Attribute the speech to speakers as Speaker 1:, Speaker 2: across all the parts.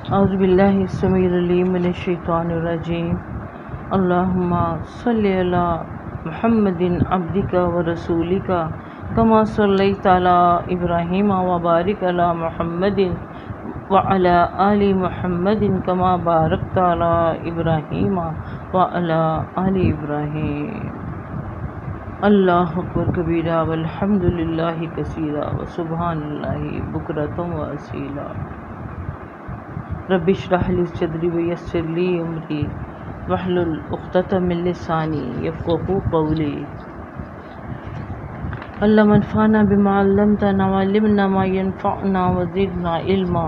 Speaker 1: اعوذ باللہ السمیع العلیم من الشیطان الرجیم اللہم صلی علی محمد عبدک و رسولک کما صلیت علی ابراہیم وبارک علی محمد وعلی آل محمد کما بارکت علی ابراہیم وعلی آل ابراہیم۔ اللہ اکبر کبیرہ والحمد للہ کثیرہ وسبحان اللہ بکرۃ واصیلا۔ رب اشرح لی صدری ویسر لی امری واحلل عقدۃ من لسانی یفقہوا قولی۔ اللہم انفعنا بما علمتنا وعلمنا ما ينفعنا وزدنا علما۔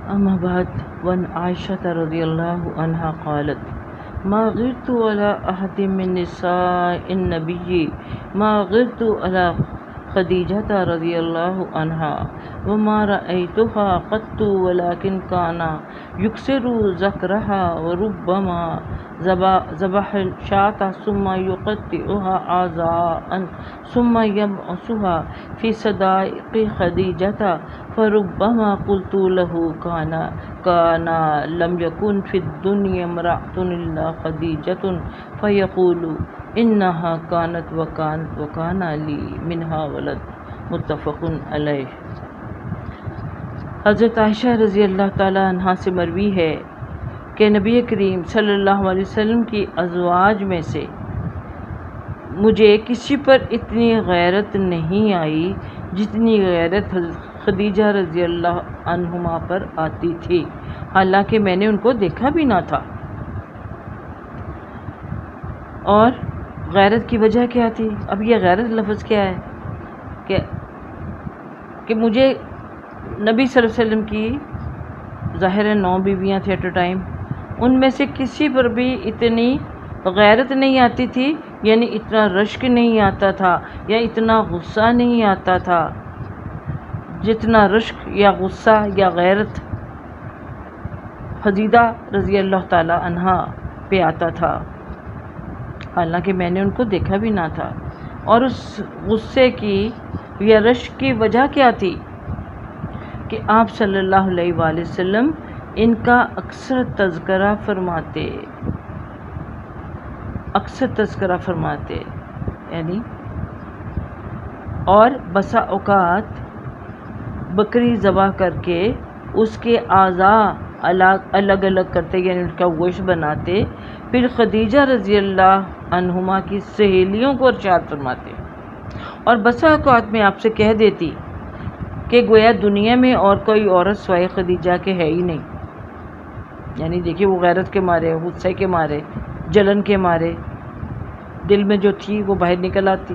Speaker 1: اما بعد، وعن عائشہ رضی اللہ عنہا قالت ما غرت على احد من نساء النبی ما غرت على خدیجہ رضی اللہ عنہا وما رأیتها قط ولكن كان يكسر ذکرها وربما ذبح الشاة ثم يقطعها أعضاء ثم يبعثها في صدائق خديجة فربما قلت له كان لم يكن في الدنيا امرأة إلا خديجة فيقول إنها كانت وكان لي منها ولد۔ متفق علیہ۔ حضرت عائشہ رضی اللہ تعالی عنہا سے مروی ہے کہ نبی کریم صلی اللہ علیہ وسلم کی ازواج میں سے مجھے کسی پر اتنی غیرت نہیں آئی جتنی غیرت خدیجہ رضی اللہ عنہما پر آتی تھی، حالانکہ میں نے ان کو دیکھا بھی نہ تھا۔ اور غیرت کی وجہ کیا تھی؟ اب یہ غیرت لفظ کیا ہے کہ مجھے نبی صلی اللہ علیہ وسلم کی ظاہر 9 بیویاں تھیں ایٹ اے ٹائم، ان میں سے کسی پر بھی اتنی غیرت نہیں آتی تھی، یعنی اتنا رشک نہیں آتا تھا یا اتنا غصہ نہیں آتا تھا جتنا رشک یا غصہ یا غیرت خدیجہ رضی اللہ تعالی عنہا پہ آتا تھا، حالانکہ میں نے ان کو دیکھا بھی نہ تھا۔ اور اس غصے کی یا رشک کی وجہ کیا تھی کہ آپ صلی اللہ علیہ وآلہ وسلم ان کا اکثر تذکرہ فرماتے یعنی اور بسا اوقات بکری ذبح کر کے اس کے اعضاء الگ الگ کرتے، یعنی ان کا گوشت بناتے، پھر خدیجہ رضی اللہ عنہما کی سہیلیوں کو ارشاد فرماتے، اور بسا اوقات میں آپ سے کہہ دیتی کہ گویا دنیا میں اور کوئی عورت سوائے خدیجہ کے ہے ہی نہیں۔ یعنی دیکھیے، وہ غیرت کے مارے، غصے کے مارے، جلن کے مارے دل میں جو تھی وہ باہر نکل آتی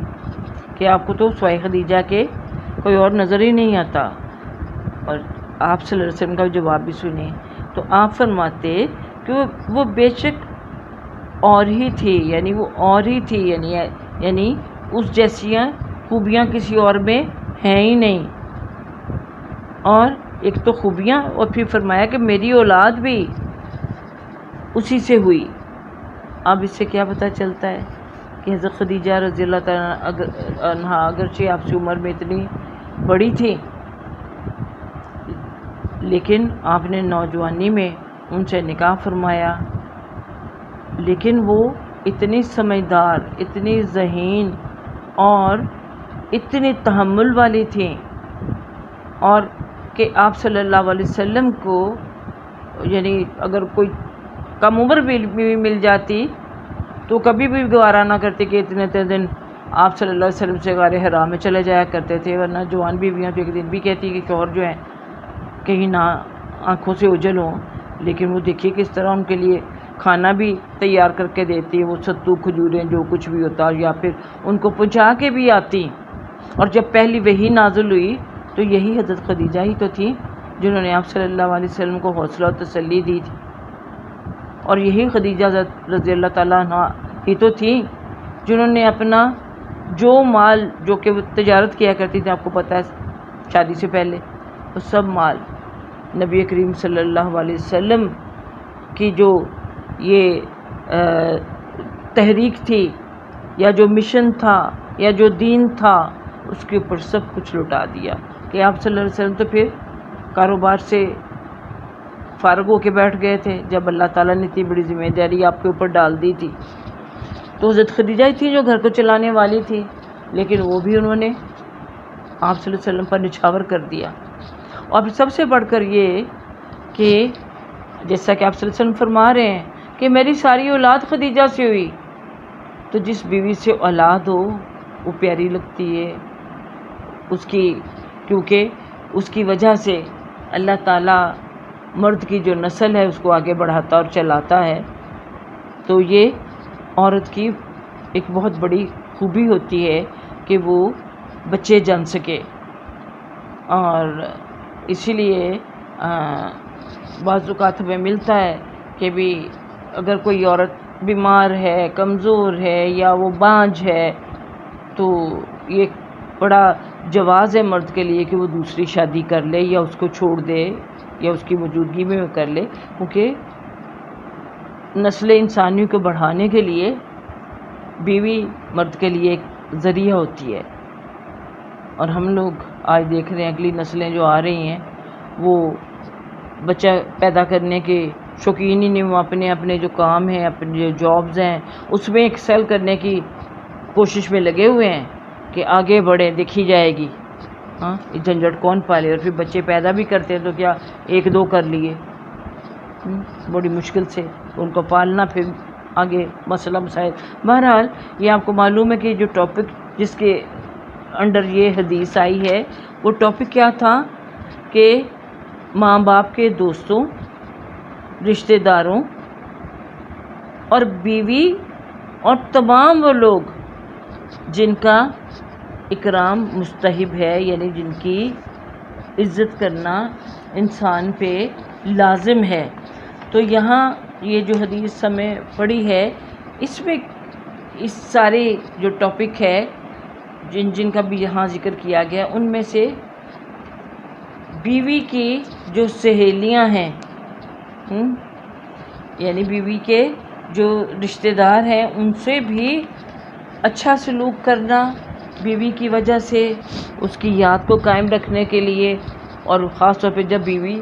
Speaker 1: کہ آپ کو تو سوائے خدیجہ کے کوئی اور نظر ہی نہیں آتا۔ اور آپ صلی اللہ علیہ وسلم کا جواب بھی سنیں تو آپ فرماتے کہ وہ بے شک اور ہی تھی، یعنی وہ اور ہی تھی، یعنی اس جیسیاں خوبیاں کسی اور میں ہیں ہی نہیں۔ اور ایک تو خوبیاں، اور پھر فرمایا کہ میری اولاد بھی اسی سے ہوئی۔ اب اس سے کیا پتہ چلتا ہے کہ حضرت خدیجہ رضی اللہ تعالیٰ عنہا اگرچہ آپ سے عمر میں اتنی بڑی تھی، لیکن آپ نے نوجوانی میں ان سے نکاح فرمایا، لیکن وہ اتنی سمجھدار، اتنی ذہین اور اتنی تحمل والی تھیں، اور کہ آپ صلی اللہ علیہ وسلم کو یعنی اگر کوئی کم عمر بھی مل جاتی تو کبھی بھی گوارا نہ کرتے کہ اتنے دن آپ صلی اللہ علیہ وسلم سے غار حرا میں چلے جایا کرتے تھے، ورنہ جوان بیویاں تو ایک دن بھی کہتی کہ شوہر جو ہیں کہیں نہ آنکھوں سے اوجھل ہوں، لیکن وہ دیکھیے کس طرح ان کے لیے کھانا بھی تیار کر کے دیتی ہے، وہ ستو کھجوریں جو کچھ بھی ہوتا، یا پھر ان کو پہنچا کے بھی آتی۔ اور جب پہلی وحی نازل ہوئی تو یہی حضرت خدیجہ ہی تو تھیں جنہوں نے آپ صلی اللہ علیہ وسلم کو حوصلہ و تسلی دی تھی، اور یہی خدیجہ رضی اللہ تعالیٰ عنہ ہی تو تھیں جنہوں نے اپنا جو مال، جو کہ وہ تجارت کیا کرتی تھی، آپ کو پتہ ہے شادی سے پہلے، وہ سب مال نبی کریم صلی اللہ علیہ وسلم کی جو یہ تحریک تھی یا جو مشن تھا یا جو دین تھا اس کے اوپر سب کچھ لٹا دیا کہ آپ صلی اللہ علیہ وسلم تو پھر کاروبار سے فارغ ہو کے بیٹھ گئے تھے جب اللہ تعالیٰ نے اتنی بڑی ذمہ داری آپ کے اوپر ڈال دی تھی. تو حضرت خدیجہ ہی تھی جو گھر کو چلانے والی تھی، لیکن وہ بھی انہوں نے آپ صلی اللہ علیہ وسلم پر نچھاور کر دیا. اور سب سے بڑھ کر یہ کہ جیسا کہ آپ صلی اللہ علیہ وسلم فرما رہے ہیں کہ میری ساری اولاد خدیجہ سے ہوئی. تو جس بیوی سے اولاد ہو وہ پیاری لگتی ہے اس کی، کیونکہ اس کی وجہ سے اللہ تعالیٰ مرد کی جو نسل ہے اس کو آگے بڑھاتا اور چلاتا ہے. تو یہ عورت کی ایک بہت بڑی خوبی ہوتی ہے کہ وہ بچے جن سکے. اور اسی لیے بعض اوقات ہمیں ملتا ہے کہ بھی اگر کوئی عورت بیمار ہے، کمزور ہے یا وہ بانجھ ہے تو یہ بڑا جواز ہے مرد کے لیے کہ وہ دوسری شادی کر لے یا اس کو چھوڑ دے یا اس کی موجودگی میں کر لے، کیونکہ نسل انسانیوں کو بڑھانے کے لیے بیوی مرد کے لیے ایک ذریعہ ہوتی ہے. اور ہم لوگ آج دیکھ رہے ہیں اگلی نسلیں جو آ رہی ہیں وہ بچہ پیدا کرنے کے شوقین ہی نہیں، وہ اپنے جو کام ہیں، اپنے جو جابز ہیں اس میں ایکسل کرنے کی کوشش میں لگے ہوئے ہیں کہ آگے بڑھیں، دیکھی جائے گی. ہاں یہ جھنجھٹ کون پالے؟ اور پھر بچے پیدا بھی کرتے ہیں تو کیا ایک دو کر لیے، بڑی مشکل سے ان کو پالنا، پھر آگے مسئلہ مسائل. بہرحال یہ آپ کو معلوم ہے کہ جو ٹاپک جس کے انڈر یہ حدیث آئی ہے وہ ٹاپک کیا تھا کہ ماں باپ کے دوستوں، رشتہ داروں اور بیوی اور تمام وہ لوگ جن کا اکرام مستحب ہے، یعنی جن کی عزت کرنا انسان پہ لازم ہے. تو یہاں یہ جو حدیث ہمیں پڑھی ہے اس میں اس سارے جو ٹاپک ہے جن کا بھی یہاں ذکر کیا گیا ان میں سے بیوی کی جو سہیلیاں ہیں، یعنی بیوی کے جو رشتہ دار ہیں ان سے بھی اچھا سلوک کرنا، بیوی کی وجہ سے اس کی یاد کو قائم رکھنے کے لیے، اور خاص طور پہ جب بیوی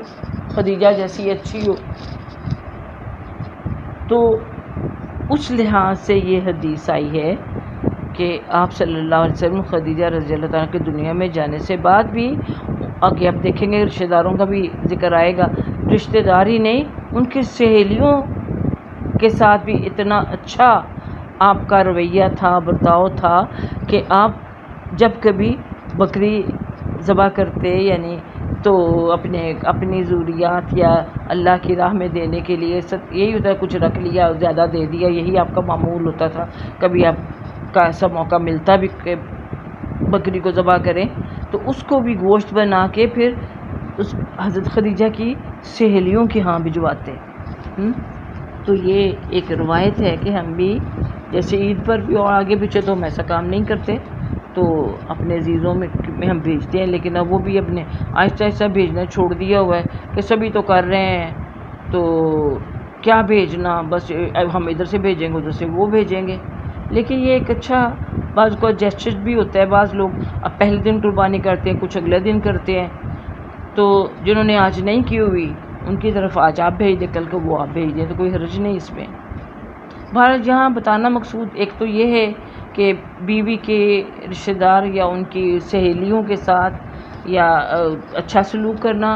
Speaker 1: خدیجہ جیسی اچھی ہو تو اس لحاظ سے یہ حدیث آئی ہے کہ آپ صلی اللہ علیہ وسلم خدیجہ رضی اللہ تعالیٰ کی دنیا میں جانے سے بعد بھی، آگے آپ دیکھیں گے رشتہ داروں کا بھی ذکر آئے گا، رشتہ دار ہی نہیں ان کی سہیلیوں کے ساتھ بھی اتنا اچھا آپ کا رویہ تھا، برتاؤ تھا کہ آپ جب کبھی بکری ذبح کرتے یعنی تو اپنی ضروریات یا اللہ کی راہ میں دینے کے لیے یہی ہوتا ہے، کچھ رکھ لیا زیادہ دے دیا، یہی آپ کا معمول ہوتا تھا. کبھی آپ کا ایسا موقع ملتا بھی کہ بکری کو ذبح کریں تو اس کو بھی گوشت بنا کے پھر اس حضرت خدیجہ کی سہیلیوں کے ہاں بھجواتے. تو یہ ایک روایت ہے کہ ہم بھی جیسے عید پر بھی اور آگے پیچھے تو ہم ایسا کام نہیں کرتے تو اپنے عزیزوں میں ہم بھیجتے ہیں، لیکن اب وہ بھی اپنے آہستہ آہستہ بھیجنا چھوڑ دیا ہوا ہے کہ سبھی تو کر رہے ہیں تو کیا بھیجنا، بس ہم ادھر سے بھیجیں گے ادھر سے وہ بھیجیں گے. لیکن یہ ایک اچھا بعض کو جیسچر بھی ہوتا ہے. بعض لوگ اب پہلے دن قربانی کرتے ہیں، کچھ اگلے دن کرتے ہیں، تو جنہوں نے آج نہیں کی ہوئی ان کی طرف آج آپ بھیج دیں، کل کو وہ آپ بھیج دیں، تو کوئی حرج نہیں اس میں. بھارت یہاں بتانا مقصود ایک تو یہ ہے کہ بیوی کے رشتہ دار یا ان کی سہیلیوں کے ساتھ یا اچھا سلوک کرنا،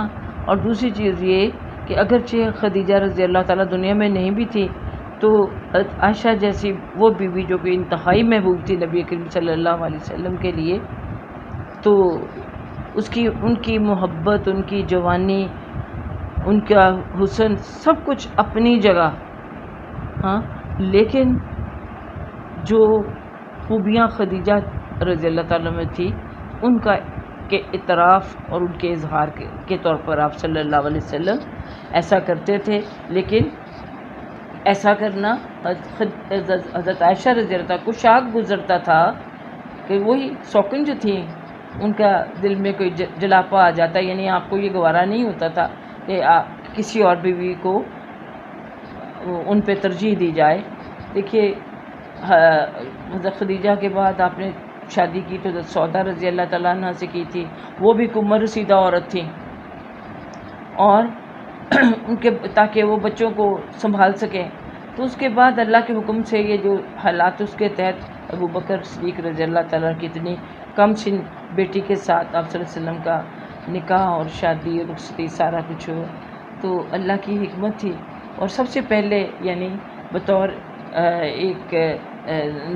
Speaker 1: اور دوسری چیز یہ کہ اگرچہ خدیجہ رضی اللہ تعالیٰ دنیا میں نہیں بھی تھی تو عائشہ جیسی وہ بیوی جو کہ انتہائی محبوب تھی نبی کریم صلی اللہ علیہ وسلم کے لیے، تو ان کی محبت، ان کی جوانی، ان کا حسن سب کچھ اپنی جگہ، ہاں، لیکن جو خوبیاں خدیجہ رضی اللہ تعالیٰ میں تھی ان کا کے اعتراف اور ان کے اظہار کے طور پر آپ صلی اللہ علیہ وسلم ایسا کرتے تھے. لیکن ایسا کرنا حضرت عائشہ رضی اللہ تعالیٰ کو شاق گزرتا تھا کہ وہی سوکن جو تھیں ان کا دل میں کوئی جلاپا آ جاتا، یعنی آپ کو یہ گوارا نہیں ہوتا تھا کہ کسی اور بیوی کو ان پہ ترجیح دی جائے. دیکھیے حضرت خدیجہ کے بعد آپ نے شادی کی تو سودا رضی اللہ تعالیٰ عنہ سے کی تھی، وہ بھی کمر رسیدہ عورت تھی، اور ان کے تاکہ وہ بچوں کو سنبھال سکیں۔ تو اس کے بعد اللہ کے حکم سے یہ جو حالات اس کے تحت ابو بکر صدیق رضی اللہ تعالیٰ کی اتنی کم سن بیٹی کے ساتھ آپ صلی اللہ علیہ وسلم کا نکاح اور شادی رخصتی سارا کچھ ہوا، تو اللہ کی حکمت تھی۔ اور سب سے پہلے یعنی بطور ایک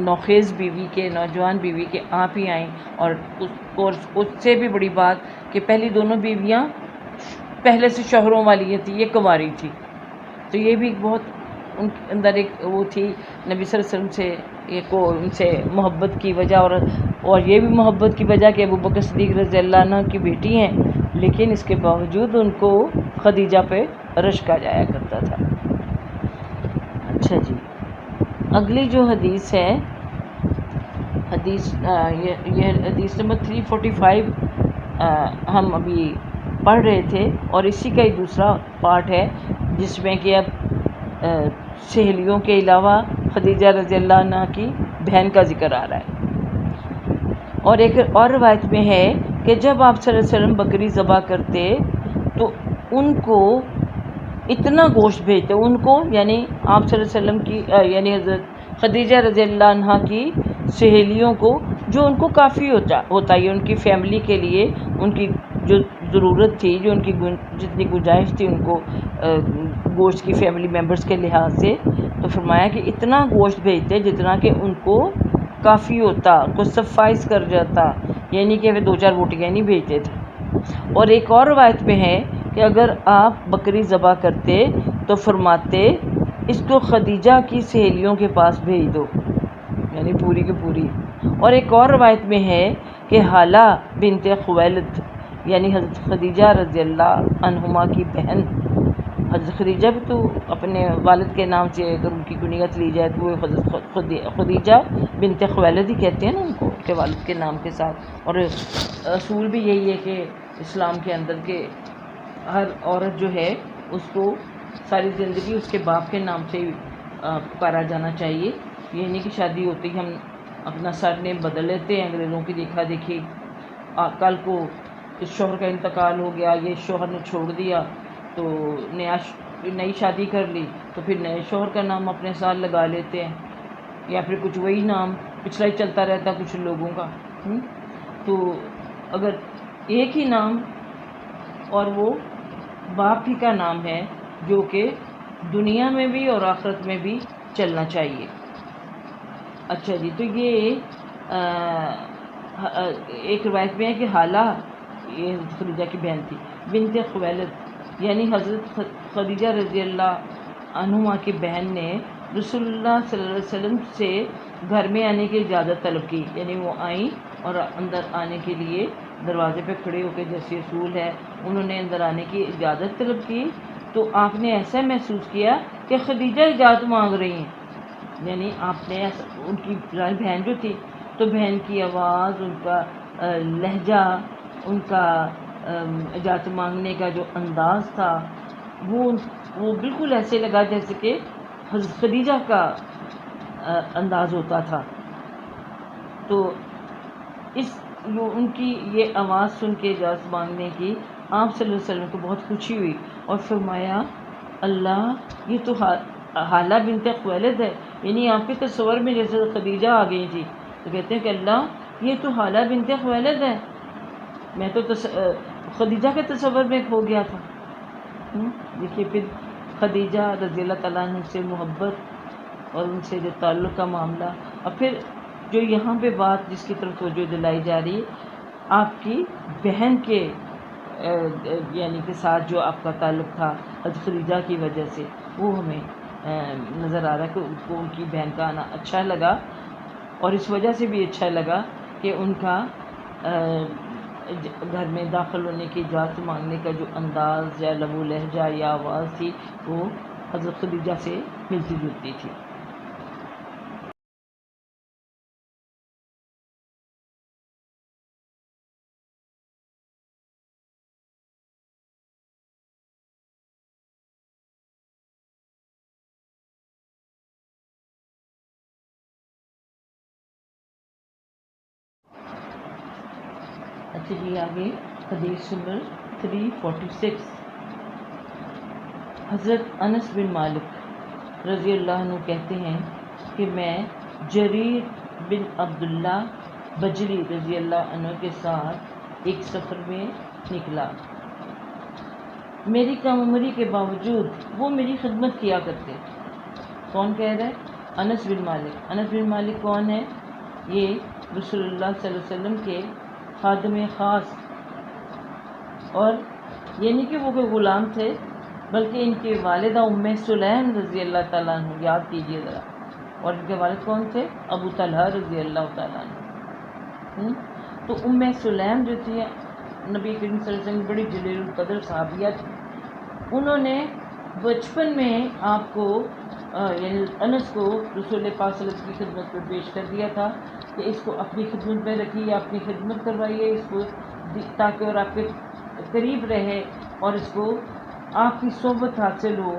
Speaker 1: نوخیز بیوی کے، نوجوان بیوی کے آپ ہی آئیں، اور اس سے بھی بڑی بات کہ پہلی دونوں بیویاں پہلے سے شوہروں والی تھی، یہ کنواری تھی، تو یہ بھی بہت ان کے اندر ایک وہ تھی نبی صلی اللہ علیہ وسلم سے ان سے محبت کی وجہ، اور یہ بھی محبت کی وجہ کہ ابو بکر صدیق رضی اللہ عنہ کی بیٹی ہیں، لیکن اس کے باوجود ان کو خدیجہ پہ رشک آ جایا کرتا تھا۔ اچھا جی، اگلی جو حدیث ہے، یہ حدیث نمبر 345 ہم ابھی پڑھ رہے تھے، اور اسی کا ہی دوسرا پارٹ ہے جس میں کہ اب سہیلیوں کے علاوہ خدیجہ رضی اللہ عنہ کی بہن کا ذکر آ رہا ہے۔ اور ایک اور روایت میں ہے کہ جب آپ صلی اللہ علیہ وسلم بکری ذبح کرتے تو ان کو اتنا گوشت بھیجتے، ان کو یعنی آپ صلی اللہ علیہ وسلم کی یعنی حضرت خدیجہ رضی اللہ عنہ کی سہیلیوں کو، جو ان کو کافی ہوتا ہے ان کی فیملی کے لیے، ان کی جو ضرورت تھی، جو ان کی جتنی گنجائش تھی ان کو گوشت کی فیملی ممبرز کے لحاظ سے، تو فرمایا کہ اتنا گوشت بھیجتے جتنا کہ ان کو کافی ہوتا، کو سفائز کر جاتا، یعنی کہ وہ 2-4 روٹیاں نہیں بھیجتے تھے۔ اور ایک اور روایت میں ہے کہ اگر آپ بکری ذبح کرتے تو فرماتے اس کو خدیجہ کی سہیلیوں کے پاس بھیج دو، یعنی پوری کی پوری۔ اور ایک اور روایت میں ہے کہ حالہ بنت خویلد یعنی حضرت خدیجہ رضی اللہ عنہما کی بہن، حضرت خدیجہ بھی تو اپنے والد کے نام سے اگر ان کی کنیت لی جائے تو وہ حضرت خدیجہ بنت خویلد ہی کہتے ہیں نا ان کو، ان کے والد کے نام کے ساتھ۔ اور اصول بھی یہی ہے کہ اسلام کے اندر کہ ہر عورت جو ہے اس کو ساری زندگی اس کے باپ کے نام سے پکارا جانا چاہیے، یہ نہیں کہ شادی ہوتی ہم اپنا سر نیم بدل لیتے ہیں انگریزوں کی دیکھا دیکھی، کل کو اس شوہر کا انتقال ہو گیا، یہ شوہر نے چھوڑ دیا تو نئی شادی کر لی تو پھر نئے شوہر کا نام اپنے ساتھ لگا لیتے ہیں، یا پھر کچھ وہی نام پچھلا ہی چلتا رہتا کچھ لوگوں کا۔ تو اگر ایک ہی نام اور وہ باپ ہی کا نام ہے جو کہ دنیا میں بھی اور آخرت میں بھی چلنا چاہیے۔ اچھا جی، تو یہ ایک روایت میں ہے کہ حالہ، یہ خدیجہ کی بہن تھی، بنت خویلد یعنی حضرت خدیجہ رضی اللہ عنہما کی بہن نے رسول اللہ صلی اللہ علیہ وسلم سے گھر میں آنے کی اجازت طلب کی، یعنی وہ آئیں اور اندر آنے کے لیے دروازے پہ کھڑے ہو کے جیسے اصول ہے انہوں نے اندر آنے کی اجازت طلب کی، تو آپ نے ایسا محسوس کیا کہ خدیجہ اجازت مانگ رہی ہیں، یعنی آپ نے ان کی بہن جو تھی تو بہن کی آواز، ان کا لہجہ، ان کا اجازت مانگنے کا جو انداز تھا وہ بالکل ایسے لگا جیسے کہ حضرت خدیجہ کا انداز ہوتا تھا۔ تو ان کی یہ آواز سن کے اجازت مانگنے کی آپ صلی اللہ علیہ وسلم کو بہت خوشی ہوئی، اور فرمایا اللہ یہ تو حالہ بنت خویلد ہے، یعنی آپ کے تصور میں جیسے خدیجہ آ گئی تھی، تو کہتے ہیں کہ اللہ یہ تو حالہ بنت خویلد ہے، میں تو خدیجہ کے تصور میں کھو گیا تھا۔ دیکھیے پھر خدیجہ رضی اللہ تعالیٰ عنہ سے محبت اور ان سے جو تعلق کا معاملہ، اور پھر جو یہاں پہ بات جس کی طرف توجہ دلائی جا رہی ہے آپ کی بہن کے یعنی کے ساتھ جو آپ کا تعلق تھا حضرت خدیجہ کی وجہ سے، وہ ہمیں نظر آ رہا ہے کہ ان کو ان کی بہن کا آنا اچھا لگا، اور اس وجہ سے بھی اچھا لگا کہ ان کا گھر میں داخل ہونے کی اجازت مانگنے کا جو انداز یا لب و لہجہ یا آواز تھی وہ حضرت خدیجہ سے ملتی جلتی تھی۔ اچھا جی، آگے حدیث نمبر 346، حضرت انس بن مالک رضی اللہ عنہ کہتے ہیں کہ میں جریر بن عبداللہ بجلی رضی اللہ عنہ کے ساتھ ایک سفر میں نکلا۔ میری کم عمری کے باوجود وہ میری خدمت کیا کرتے۔ کون کہہ رہا ہے؟ انس بن مالک۔ انس بن مالک کون ہے؟ یہ رسول اللہ صلی اللہ علیہ وسلم کے خادم خاص، اور یہ نہیں کہ وہ کوئی غلام تھے، بلکہ ان کے والدہ ام سلیم رضی اللہ تعالیٰ عنہ، یاد کیجئے ذرا، اور ان کے والد کون تھے؟ ابو طلحہ رضی اللہ تعالیٰ عنہ۔ تو ام سلیم جو تھی نبی کریم صلی اللہ علیہ وسلم بڑی جلیل القدر صحابیہ تھی۔ انہوں نے بچپن میں آپ کو یعنی انس کو رسول پاک صلی اللہ علیہ وسلم کی خدمت میں پیش کر دیا تھا کہ اس کو اپنی خدمت میں رکھیے، اپنی خدمت کروائیے اس کو، تاکہ اور آپ کے قریب رہے اور اس کو آپ کی صحبت حاصل ہو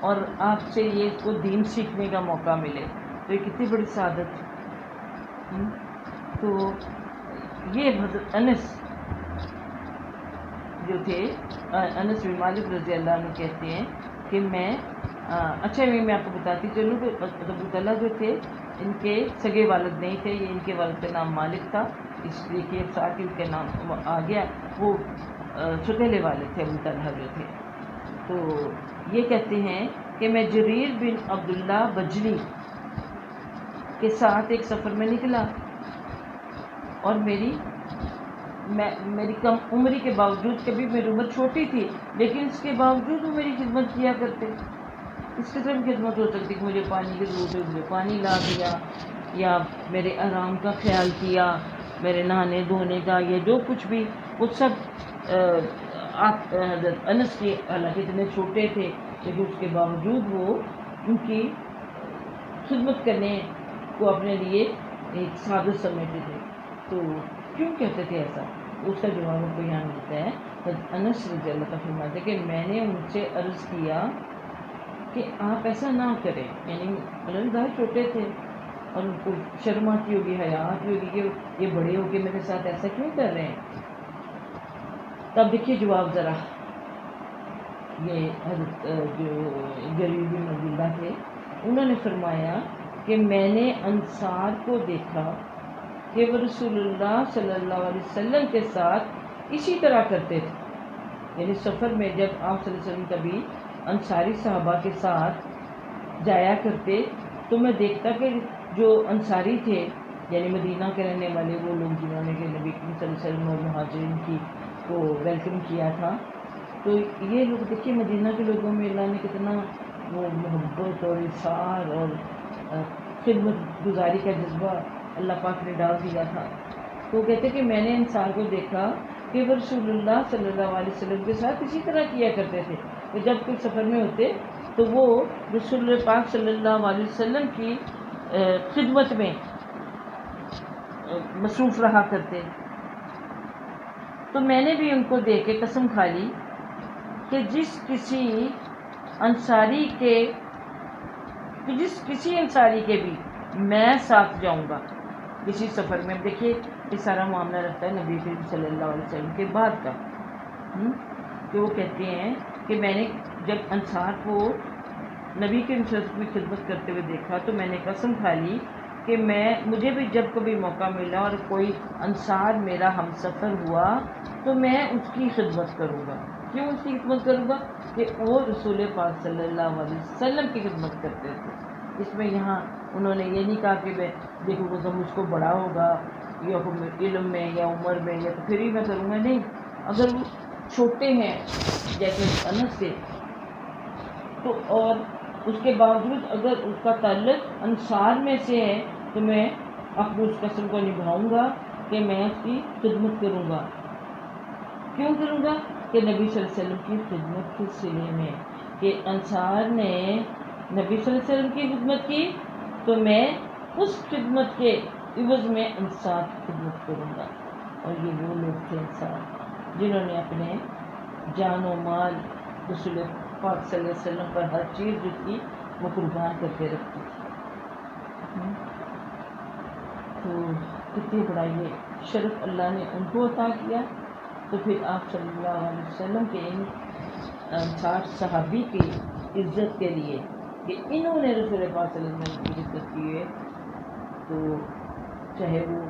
Speaker 1: اور آپ سے یہ اس کو دین سیکھنے کا موقع ملے۔ تو یہ کتنی بڑی سعادت ہے۔ تو یہ حضرت انس جو تھے، انس بن مالک رضی اللہ عنہ کہتے ہیں کہ میں میں آپ کو بتاتی چلوں کہ ابو طلحہ جو تھے ان کے سگے والد نہیں تھے، یہ ان کے والد کا نام مالک تھا، اس لیے کہ ساتھ ہی ان کے نام آ گیا، وہ سوتیلے والد تھے ابو طلحہ جو تھے۔ تو یہ کہتے ہیں کہ میں جریر بن عبداللہ بجلی کے ساتھ ایک سفر میں نکلا، اور میری کم عمری کے باوجود، کبھی میری عمر چھوٹی تھی لیکن اس کے باوجود وہ میری خدمت کیا کرتے۔ اس قسم کی خدمت ہو سکتی کہ مجھے پانی کی ضرورت ہے، مجھے پانی لا دیا، یا میرے آرام کا خیال کیا، میرے نہانے دھونے کا، یا جو کچھ بھی، وہ سب حضرت انس کی، حالانکہ اتنے چھوٹے تھے لیکن اس کے باوجود وہ ان کی خدمت کرنے کو اپنے لیے ایک سعادت سمجھتے تھے۔ تو کیوں کہتے تھے ایسا؟ اس کا جواب ان کو یہاں ملتا ہے۔ حضرت انس رضی اللہ تعالیٰ فرماتے ہیں کہ میں نے ان سے عرض کیا کہ آپ ایسا نہ کریں، یعنی ظاہر چھوٹے تھے اور ان کو شرم آتی ہوگی، حیا آتی ہوگی کہ یہ بڑے ہو کے میرے ساتھ ایسا کیوں کر رہے ہیں۔ تب دیکھیے جواب ذرا، یہ حضرت جو جریر بن عبداللہ تھے انہوں نے فرمایا کہ میں نے انصار کو دیکھا کہ وہ رسول اللہ صلی اللہ علیہ وسلم کے ساتھ اسی طرح کرتے تھے، یعنی سفر میں جب آپ صلی اللہ علیہ وسلم کبھی انصاری صحابہ کے ساتھ جایا کرتے تو میں دیکھتا کہ جو انصاری تھے، یعنی مدینہ کے رہنے والے وہ لوگ جنہوں نے کہ نبی کریم صلی اللہ علیہ وسلم اور مہاجرین کی کو ویلکم کیا تھا، تو یہ لوگ دیکھیے مدینہ کے لوگوں میں اللہ نے کتنا وہ محبت اور اثار اور خدمت گزاری کا جذبہ اللہ پاک نے ڈال دیا تھا۔ تو کہتے کہ میں نے انصار کو دیکھا کہ وہ رسول اللہ صلی اللہ علیہ وسلم کے ساتھ اسی طرح کیا کرتے تھے، کہ جب کوئی سفر میں ہوتے تو وہ رسول پاک صلی اللہ علیہ وسلم کی خدمت میں مصروف رہا کرتے۔ تو میں نے بھی ان کو دیکھ کے قسم کھا لی کہ جس کسی انصاری کے بھی میں ساتھ جاؤں گا کسی سفر میں۔ دیکھیے یہ سارا معاملہ رہتا ہے نبی کریم صلی اللہ علیہ وسلم کے بعد کا، کہ وہ کہتے ہیں کہ میں نے جب انصار کو نبی کریم صلی اللہ علیہ وسلم کی خدمت کرتے ہوئے دیکھا تو میں نے قسم کھا لی کہ مجھے بھی جب کبھی موقع ملا اور کوئی انصار میرا ہم سفر ہوا تو میں اس کی خدمت کروں گا۔ کیوں اس کی خدمت کروں گا؟ کہ وہ رسول پاک صلی اللہ علیہ وسلم کی خدمت کرتے تھے۔ اس میں یہاں انہوں نے یہ نہیں کہا کہ میں دیکھوں گا جب مجھ کو بڑا ہوگا یا علم میں یا عمر میں یا تو پھر ہی میں کروں گا، نہیں، اگر وہ چھوٹے ہیں جیسے انس سے تو، اور اس کے باوجود اگر اس کا تعلق انصار میں سے ہے تو میں اپنے اس قسم کو نبھاؤں گا کہ میں اس کی خدمت کروں گا۔ کیوں کروں گا؟ کہ نبی صلی اللہ علیہ وسلم کی خدمت کے صلے میں، کہ انصار نے نبی صلی اللہ علیہ وسلم کی خدمت کی تو میں اس خدمت کے عوض میں انصار کی خدمت کروں گا۔ اور یہ وہ لوگ تھے انصار جنہوں نے اپنے جان و مال رسول پاک صلی اللہ علیہ وسلم پر ہر چیز جو تھی وہ قربان کر کے رکھتی تھی۔ تو کتنی بڑا یہ شرف اللہ نے ان کو عطا کیا. تو پھر آپ صلی اللہ علیہ وسلم کے ان 60 صحابی کی عزت کے لیے کہ انہوں نے رسول پاک صلی اللہ علیہ وسلم کی عزت کی ہے، تو چاہے وہ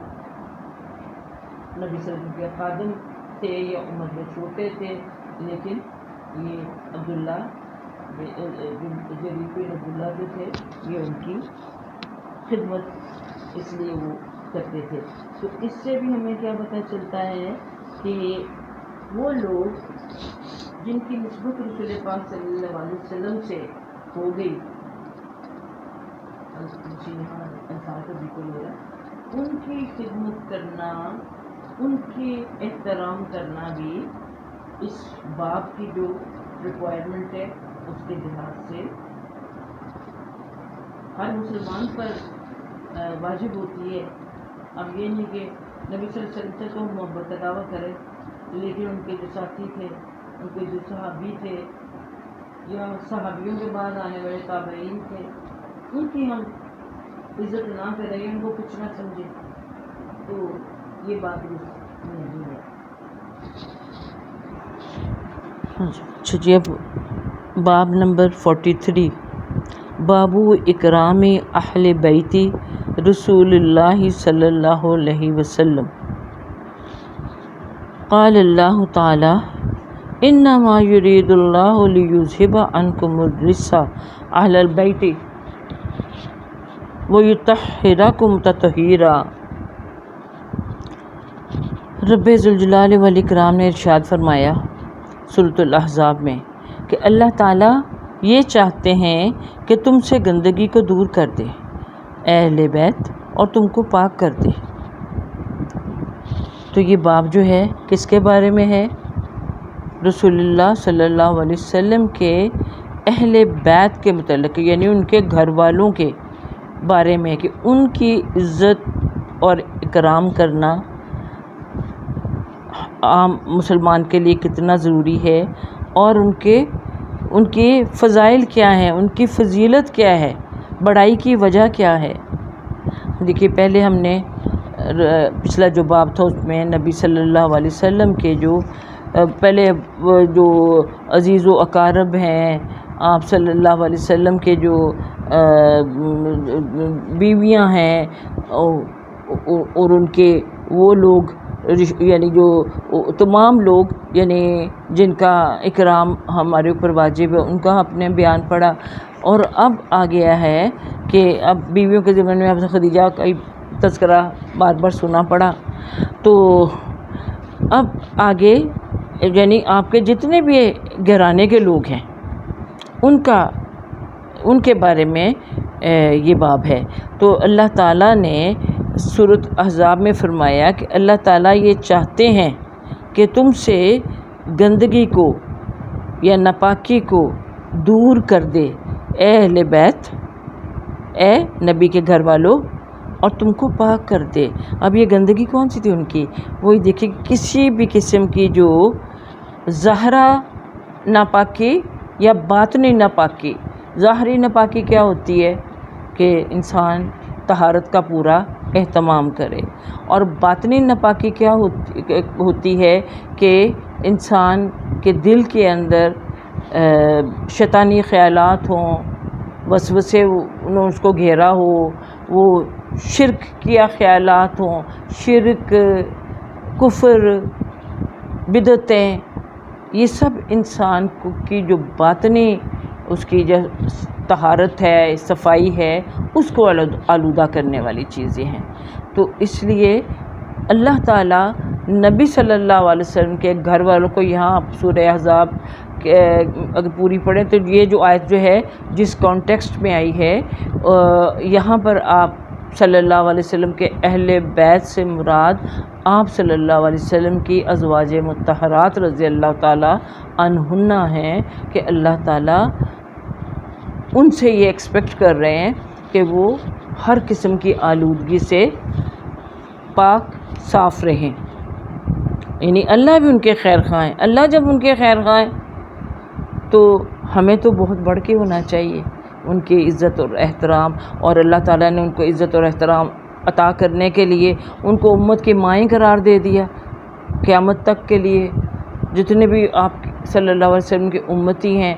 Speaker 1: نبی صلی اللہ علیہ وسلم کے خادم تھے یا عمر میں چھوٹے تھے، لیکن یہ عبداللہ جریر بن عبداللہ جو تھے یہ ان کی خدمت اس لیے وہ کرتے تھے. تو اس سے بھی ہمیں کیا پتہ چلتا ہے کہ وہ لوگ جن کی نسبت رسول پاک صلی اللہ علیہ وسلم سے ہو گئی، ان کی خدمت کرنا، ان کی احترام کرنا بھی اس باب کی جو ریکوائرمنٹ ہے اس کے لحاظ سے ہر مسلمان پر واجب ہوتی ہے. اب یہ نہیں کہ نبی صلی اللہ علیہ وسلم سے تو محبت کا دعویٰ کرے، لیکن ان کے جو ساتھی تھے، ان کے جو صحابی تھے یا صحابیوں کے بعد آنے والے تابعین تھے، ان کی ہم عزت نہ کریں، ان کو کچھ نہ سمجھیں، تو یہ بات نہیں ہے.
Speaker 2: اچھا جی، اب باب نمبر 43 بابو اکرام اہل بیتی رسول اللہ صلی اللہ علیہ وسلم. قال اللہ تعالی انما یرید اللہ لیذہب عنکم الرجس اہل البیت ویطہرکم تطہیرا. رب ذوالجلال والاکرام نے ارشاد فرمایا سورۃ الاحزاب میں کہ اللہ تعالیٰ یہ چاہتے ہیں کہ تم سے گندگی کو دور کر دے، اہل بیت، اور تم کو پاک کر دے. تو یہ باب جو ہے کس کے بارے میں ہے؟ رسول اللہ صلی اللہ علیہ وسلم کے اہل بیت کے متعلق، یعنی ان کے گھر والوں کے بارے میں کہ ان کی عزت اور اکرام کرنا عام مسلمان کے لیے کتنا ضروری ہے، اور ان کے فضائل کیا ہیں، ان کی فضیلت کیا ہے، بڑائی کی وجہ کیا ہے. دیکھیے، پہلے ہم نے پچھلا جو باب تھا اس میں نبی صلی اللہ علیہ وسلم کے جو پہلے جو عزیز و اقارب ہیں، آپ صلی اللہ علیہ وسلم کے جو بیویاں ہیں اور ان کے وہ لوگ، یعنی جو تمام لوگ یعنی جن کا اکرام ہمارے اوپر واجب ہے، ان کا اپنے بیان پڑھا. اور اب آ گیا ہے کہ اب بیویوں کے ضمن میں اب خدیجہ کا تذکرہ بار بار سنا پڑا. تو اب آگے یعنی آپ کے جتنے بھی گھرانے کے لوگ ہیں ان کے بارے میں یہ باب ہے. تو اللہ تعالیٰ نے سورۃ احزاب میں فرمایا کہ اللہ تعالیٰ یہ چاہتے ہیں کہ تم سے گندگی کو یا ناپاکی کو دور کر دے، اے اہل بیت، اے نبی کے گھر والوں، اور تم کو پاک کر دے. اب یہ گندگی کون سی تھی ان کی؟ وہی دیکھیں، کسی بھی قسم کی جو ظاہرہ ناپاکی یا باطنی ناپاکی. ظاہری ناپاکی کیا ہوتی ہے کہ انسان طہارت کا پورا اہتمام کرے، اور باطنی ناپاکی کیا ہوتی ہے کہ انسان کے دل کے اندر شیطانی خیالات ہوں، وسوسے انہوں اس کو گھیرا ہو، وہ شرک کیا خیالات ہوں، شرک، کفر، بدعتیں، یہ سب انسان کی جو باطنی اس کی جو طہارت ہے، صفائی ہے، اس کو آلودہ کرنے والی چیزیں ہیں. تو اس لیے اللہ تعالیٰ نبی صلی اللہ علیہ وسلم کے گھر والوں کو یہاں سورہ احزاب اگر پوری پڑھیں تو یہ جو آیت جو ہے جس کانٹیکسٹ میں آئی ہے، یہاں پر آپ صلی اللہ علیہ وسلم کے اہل بیت سے مراد آپ صلی اللہ علیہ وسلم کی ازواج مطہرات رضی اللہ تعالیٰ عنہن ہیں کہ اللہ تعالیٰ ان سے یہ ایکسپیکٹ کر رہے ہیں کہ وہ ہر قسم کی آلودگی سے پاک صاف رہیں. یعنی اللہ بھی ان کے خیر خواہ ہیں. اللہ جب ان کے خیر خواہ ہیں تو ہمیں تو بہت بڑھ کے ہونا چاہیے ان کی عزت اور احترام. اور اللہ تعالیٰ نے ان کو عزت اور احترام عطا کرنے کے لیے ان کو امت کی مائیں قرار دے دیا. قیامت تک کے لیے جتنے بھی آپ صلی اللہ علیہ وسلم کے امتی ہیں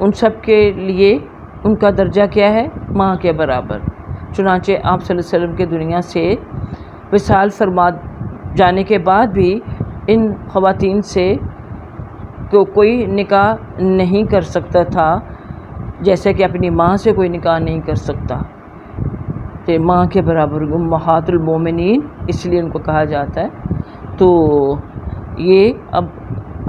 Speaker 2: ان سب کے لیے ان کا درجہ کیا ہے؟ ماں کے برابر. چنانچہ آپ صلی اللہ علیہ وسلم کے دنیا سے وصال فرما جانے کے بعد بھی ان خواتین سے کوئی نکاح نہیں کر سکتا تھا جیسے کہ اپنی ماں سے کوئی نکاح نہیں کر سکتا. کہ ماں کے برابر امہات المومنین اس لیے ان کو کہا جاتا ہے. تو یہ اب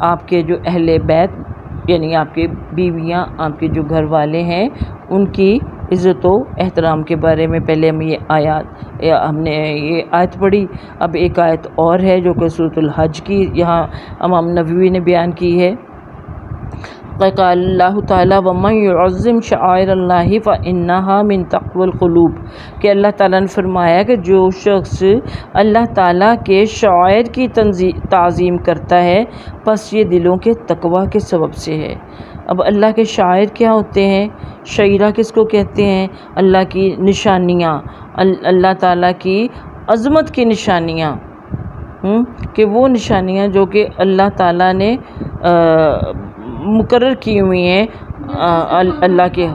Speaker 2: آپ کے جو اہل بیت یعنی آپ کی بیویاں آپ کے جو گھر والے ہیں ان کی عزت و احترام کے بارے میں پہلے ہم نے یہ آیت پڑھی. اب ایک آیت اور ہے جو کہ سورۃ الحج کی یہاں امام نووی نے بیان کی ہے. قال اللہ تعالیٰ وَمَن يُعَظِّمْ شَعَائِرَ اللَّهِ فَإِنَّهَا مِن تَقْوَى الْقُلُوبِ کہ اللہ تعالیٰ نے فرمایا کہ جو شخص اللہ تعالیٰ کے شعائر کی تعظیم کرتا ہے پس یہ دلوں کے تقوی کے سبب سے ہے. اب اللہ کے شاعر کیا ہوتے ہیں؟ شعیرہ کس کو کہتے ہیں؟ اللہ کی نشانیاں، اللہ تعالیٰ کی عظمت کی نشانیاں، کہ وہ نشانیاں جو کہ اللہ تعالیٰ نے مقرر کی ہوئی ہیں اللہ کے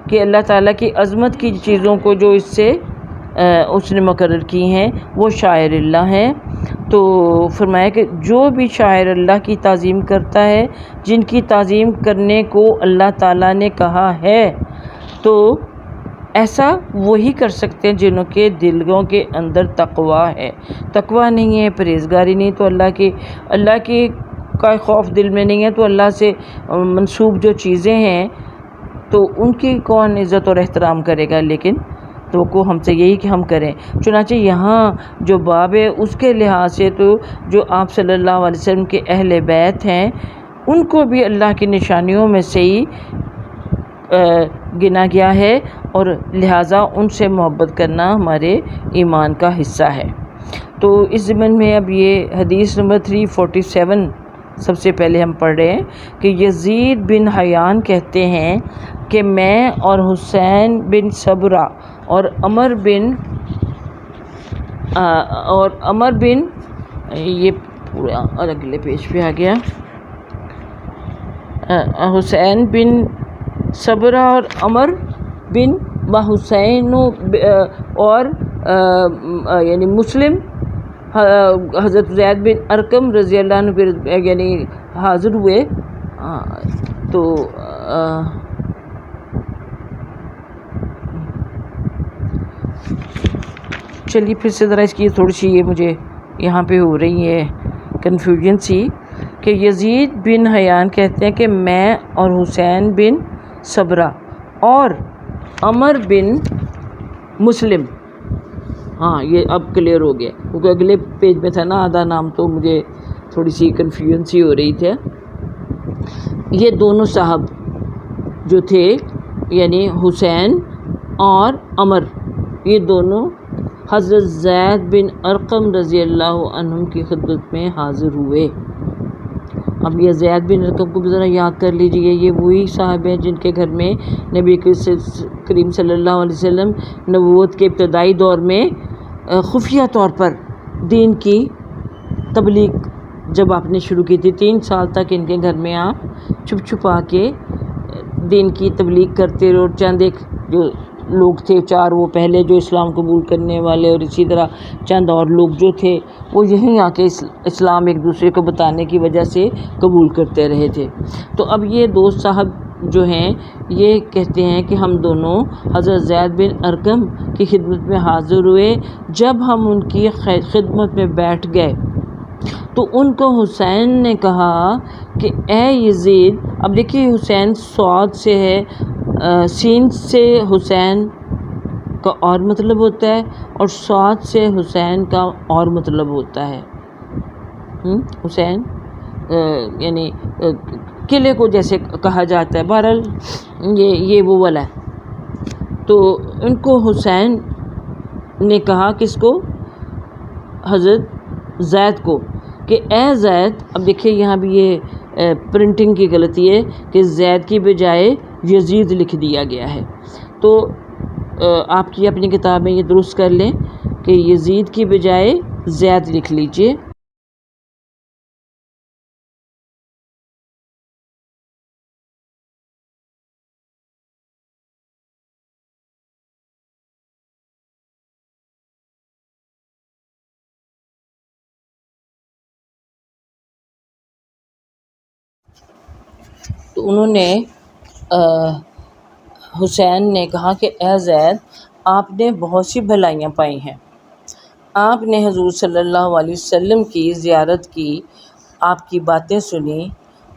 Speaker 2: کہ اللہ تعالیٰ کی عظمت کی چیزوں کو جو اس نے مقرر کی ہیں وہ شاعر اللہ ہیں. تو فرمایا کہ جو بھی شاعر اللہ کی تعظیم کرتا ہے، جن کی تعظیم کرنے کو اللہ تعالیٰ نے کہا ہے، تو ایسا وہی کر سکتے ہیں جنہوں کے دلوں کے اندر تقوی ہے. تقوی نہیں ہے، پرہیزگاری نہیں، تو اللہ کی کا خوف دل میں نہیں ہے، تو اللہ سے منسوب جو چیزیں ہیں تو ان کی کون عزت اور احترام کرے گا. لیکن توقع ہم سے یہی کہ ہم کریں. چنانچہ یہاں جو باب ہے اس کے لحاظ سے تو جو آپ صلی اللہ علیہ وسلم کے اہل بیت ہیں ان کو بھی اللہ کی نشانیوں میں سے ہی گنا گیا ہے، اور لہٰذا ان سے محبت کرنا ہمارے ایمان کا حصہ ہے. تو اس ضمن میں اب یہ حدیث نمبر 347 سب سے پہلے ہم پڑھ رہے ہیں کہ یزید بن حیان کہتے ہیں کہ میں اور حسین بن صبرہ اور عمر بن یہ پورا اور اگلے پیج پہ آ گیا. حسین بن صبرہ اور عمر بن حسین اور یعنی مسلم حضرت زید بن ارقم رضی اللہ عنہ یعنی حاضر ہوئے. تو چلیے پھر سے ذرا اس کی تھوڑی سی یہ مجھے یہاں پہ ہو رہی ہے کنفیوژن سی کہ یزید بن حیان کہتے ہیں کہ میں اور حسین بن صبرہ اور عمر بن مسلم. یہ اب کلیئر ہو گیا کیونکہ اگلے پیج میں تھا نا آدھا نام، تو مجھے تھوڑی سی کنفیوژن سی ہو رہی تھی. یہ دونوں صاحب جو تھے یعنی حسین اور عمر، یہ دونوں حضرت زید بن ارقم رضی اللہ عنہ کی خدمت میں حاضر ہوئے. اب یہ زید بن ارقم کو بھی ذرا یاد کر لیجئے، یہ وہی صاحب ہیں جن کے گھر میں نبی کریم صلی اللہ علیہ وسلم نبوت کے ابتدائی دور میں خفیہ طور پر دین کی تبلیغ جب آپ نے شروع کی تھی. 3 سال تک ان کے گھر میں آپ چھپ چھپا کے دین کی تبلیغ کرتے رہے. اور چند ایک جو لوگ تھے 4 وہ پہلے جو اسلام قبول کرنے والے، اور اسی طرح چند اور لوگ جو تھے وہ یہیں آ کے اسلام ایک دوسرے کو بتانے کی وجہ سے قبول کرتے رہے تھے. تو اب یہ دوست صاحب جو ہیں یہ کہتے ہیں کہ ہم دونوں حضرت زید بن ارقم کی خدمت میں حاضر ہوئے. جب ہم ان کی خدمت میں بیٹھ گئے تو ان کو حسین نے کہا کہ اے یزید، اب دیکھیے حسین سعود سے ہے، سین سے حسین کا اور مطلب ہوتا ہے اور سعود سے حسین کا اور مطلب ہوتا ہے. حسین یعنی قلعے کو جیسے کہا جاتا ہے، بہرحال یہ وہ والا ہے. تو ان کو حسین نے کہا کس کو؟ حضرت زید کو کہ اے زید. اب دیکھیے یہاں بھی یہ پرنٹنگ کی غلطی ہے کہ زید کی بجائے یزید لکھ دیا گیا ہے. تو آپ کی اپنی کتاب میں یہ درست کر لیں کہ یزید کی بجائے زید لکھ لیجئے۔ تو انہوں نے حسین نے کہا کہ اے زید، آپ نے بہت سی بھلائیاں پائی ہیں، آپ نے حضور صلی اللہ علیہ وسلم کی زیارت کی، آپ کی باتیں سنی،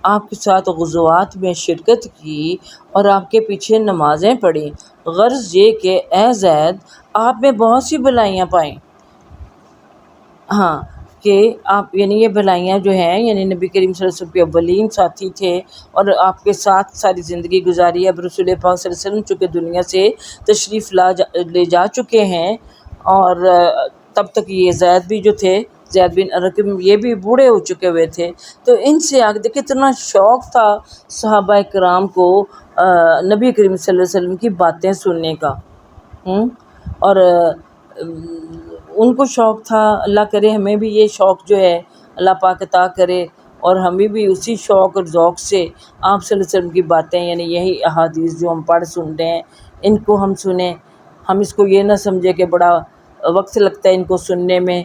Speaker 2: آپ کے ساتھ غزوات میں شرکت کی اور آپ کے پیچھے نمازیں پڑھی، غرض یہ کہ اے زید آپ نے بہت سی بھلائیاں پائیں۔ ہاں کہ آپ یعنی یہ بھلائیاں جو ہیں، یعنی نبی کریم صلی اللہ علیہ وسلم کے اولین ساتھی تھے اور آپ کے ساتھ ساری زندگی گزاری۔ اب رسول پاک صلی اللہ علیہ وسلم چونکہ دنیا سے تشریف لے جا چکے ہیں، اور تب تک یہ زید بھی جو تھے، زید بن ارقم، یہ بھی بوڑھے ہو چکے ہوئے تھے، تو ان سے آگے کتنا شوق تھا صحابہ کرام کو نبی کریم صلی اللہ علیہ وسلم کی باتیں سننے کا، اور ان کو شوق تھا۔ اللہ کرے ہمیں بھی یہ شوق جو ہے اللہ پاک عطا کرے، اور ہمیں بھی اسی شوق اور ذوق سے آپ صلی اللہ علیہ وسلم کی باتیں، یعنی یہی احادیث جو ہم پڑھ سن رہے ہیں، ان کو ہم سنیں۔ ہم اس کو یہ نہ سمجھے کہ بڑا وقت لگتا ہے ان کو سننے میں،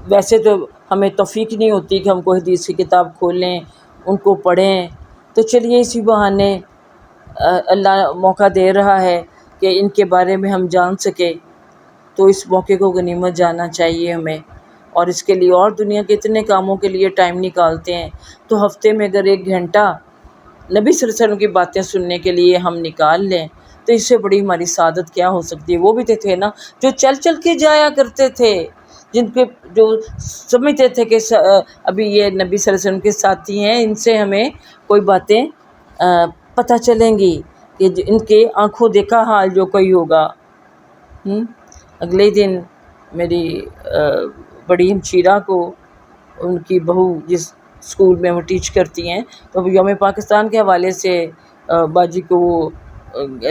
Speaker 2: ویسے تو ہمیں توفیق نہیں ہوتی کہ ہم کوئی حدیث کی کتاب کھولیں، ان کو پڑھیں، تو چلیے اسی بہانے اللہ موقع دے رہا ہے کہ ان کے بارے میں ہم جان سکیں، تو اس موقع کو غنیمت جاننا چاہیے ہمیں۔ اور اس کے لیے اور دنیا کے اتنے کاموں کے لیے ٹائم نکالتے ہیں، تو ہفتے میں اگر 1 گھنٹہ نبی صلی اللہ علیہ وسلم کی باتیں سننے کے لیے ہم نکال لیں، تو اس سے بڑی ہماری سعادت کیا ہو سکتی ہے۔ وہ بھی تھے نا جو چل چل کے جایا کرتے تھے، جن کے جو سمجھتے تھے کہ ابھی یہ نبی صلی اللہ علیہ وسلم کے ساتھی ہیں، ان سے ہمیں کوئی باتیں پتہ چلیں گی کہ ان کے آنکھوں دیکھا حال جو کوئی ہوگا۔ اگلے دن میری بڑی ہمشیرہ کو ان کی بہو جس اسکول میں وہ ٹیچ کرتی ہیں، تو یوم پاکستان کے حوالے سے باجی کو وہ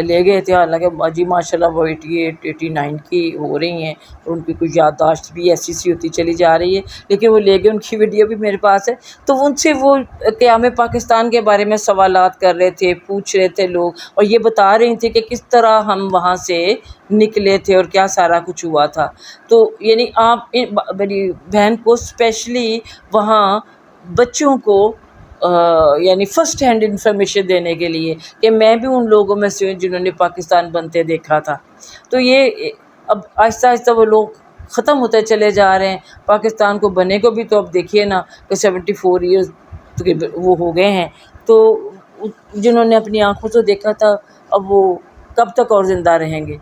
Speaker 2: لے گئے تھے، حالانکہ باجی ماشاء اللہ وہ 88 89 کی ہو رہی ہیں، اور ان کی کچھ یادداشت بھی ایسی سی ہوتی چلی جا رہی ہے، لیکن وہ لے گئے، ان کی ویڈیو بھی میرے پاس ہے۔ تو ان سے وہ قیام پاکستان کے بارے میں سوالات کر رہے تھے، پوچھ رہے تھے لوگ، اور یہ بتا رہی تھے کہ کس طرح ہم وہاں سے نکلے تھے اور کیا سارا کچھ ہوا تھا۔ تو یعنی آپ میری بہن کو اسپیشلی وہاں بچوں کو یعنی فرسٹ ہینڈ انفارمیشن دینے کے لیے، کہ میں بھی ان لوگوں میں سے ہوں جنہوں نے پاکستان بنتے دیکھا تھا۔ تو یہ اب آہستہ آہستہ وہ لوگ ختم ہوتے چلے جا رہے ہیں، پاکستان کو بنے کو بھی تو اب دیکھیے نا کہ 74 ایئرز وہ ہو گئے ہیں، تو جنہوں نے اپنی آنکھوں سے دیکھا تھا اب وہ کب تک اور زندہ رہیں گے۔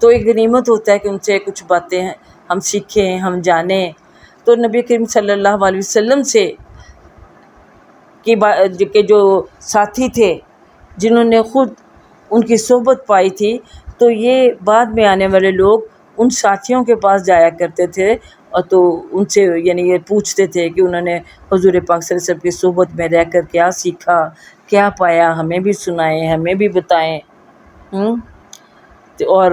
Speaker 2: تو ایک غنیمت ہوتا ہے کہ ان سے کچھ باتیں ہم سیکھیں، ہم جانیں۔ تو نبی کریم صلی اللہ علیہ وسلم سے کہ جو ساتھی تھے جنہوں نے خود ان کی صحبت پائی تھی، تو یہ بعد میں آنے والے لوگ ان ساتھیوں کے پاس جایا کرتے تھے، اور تو ان سے یعنی یہ پوچھتے تھے کہ انہوں نے حضور پاک صلی اللہ علیہ وسلم کی صحبت میں رہ کر کیا سیکھا، کیا پایا، ہمیں بھی سنائیں، ہمیں بھی بتائیں۔ اور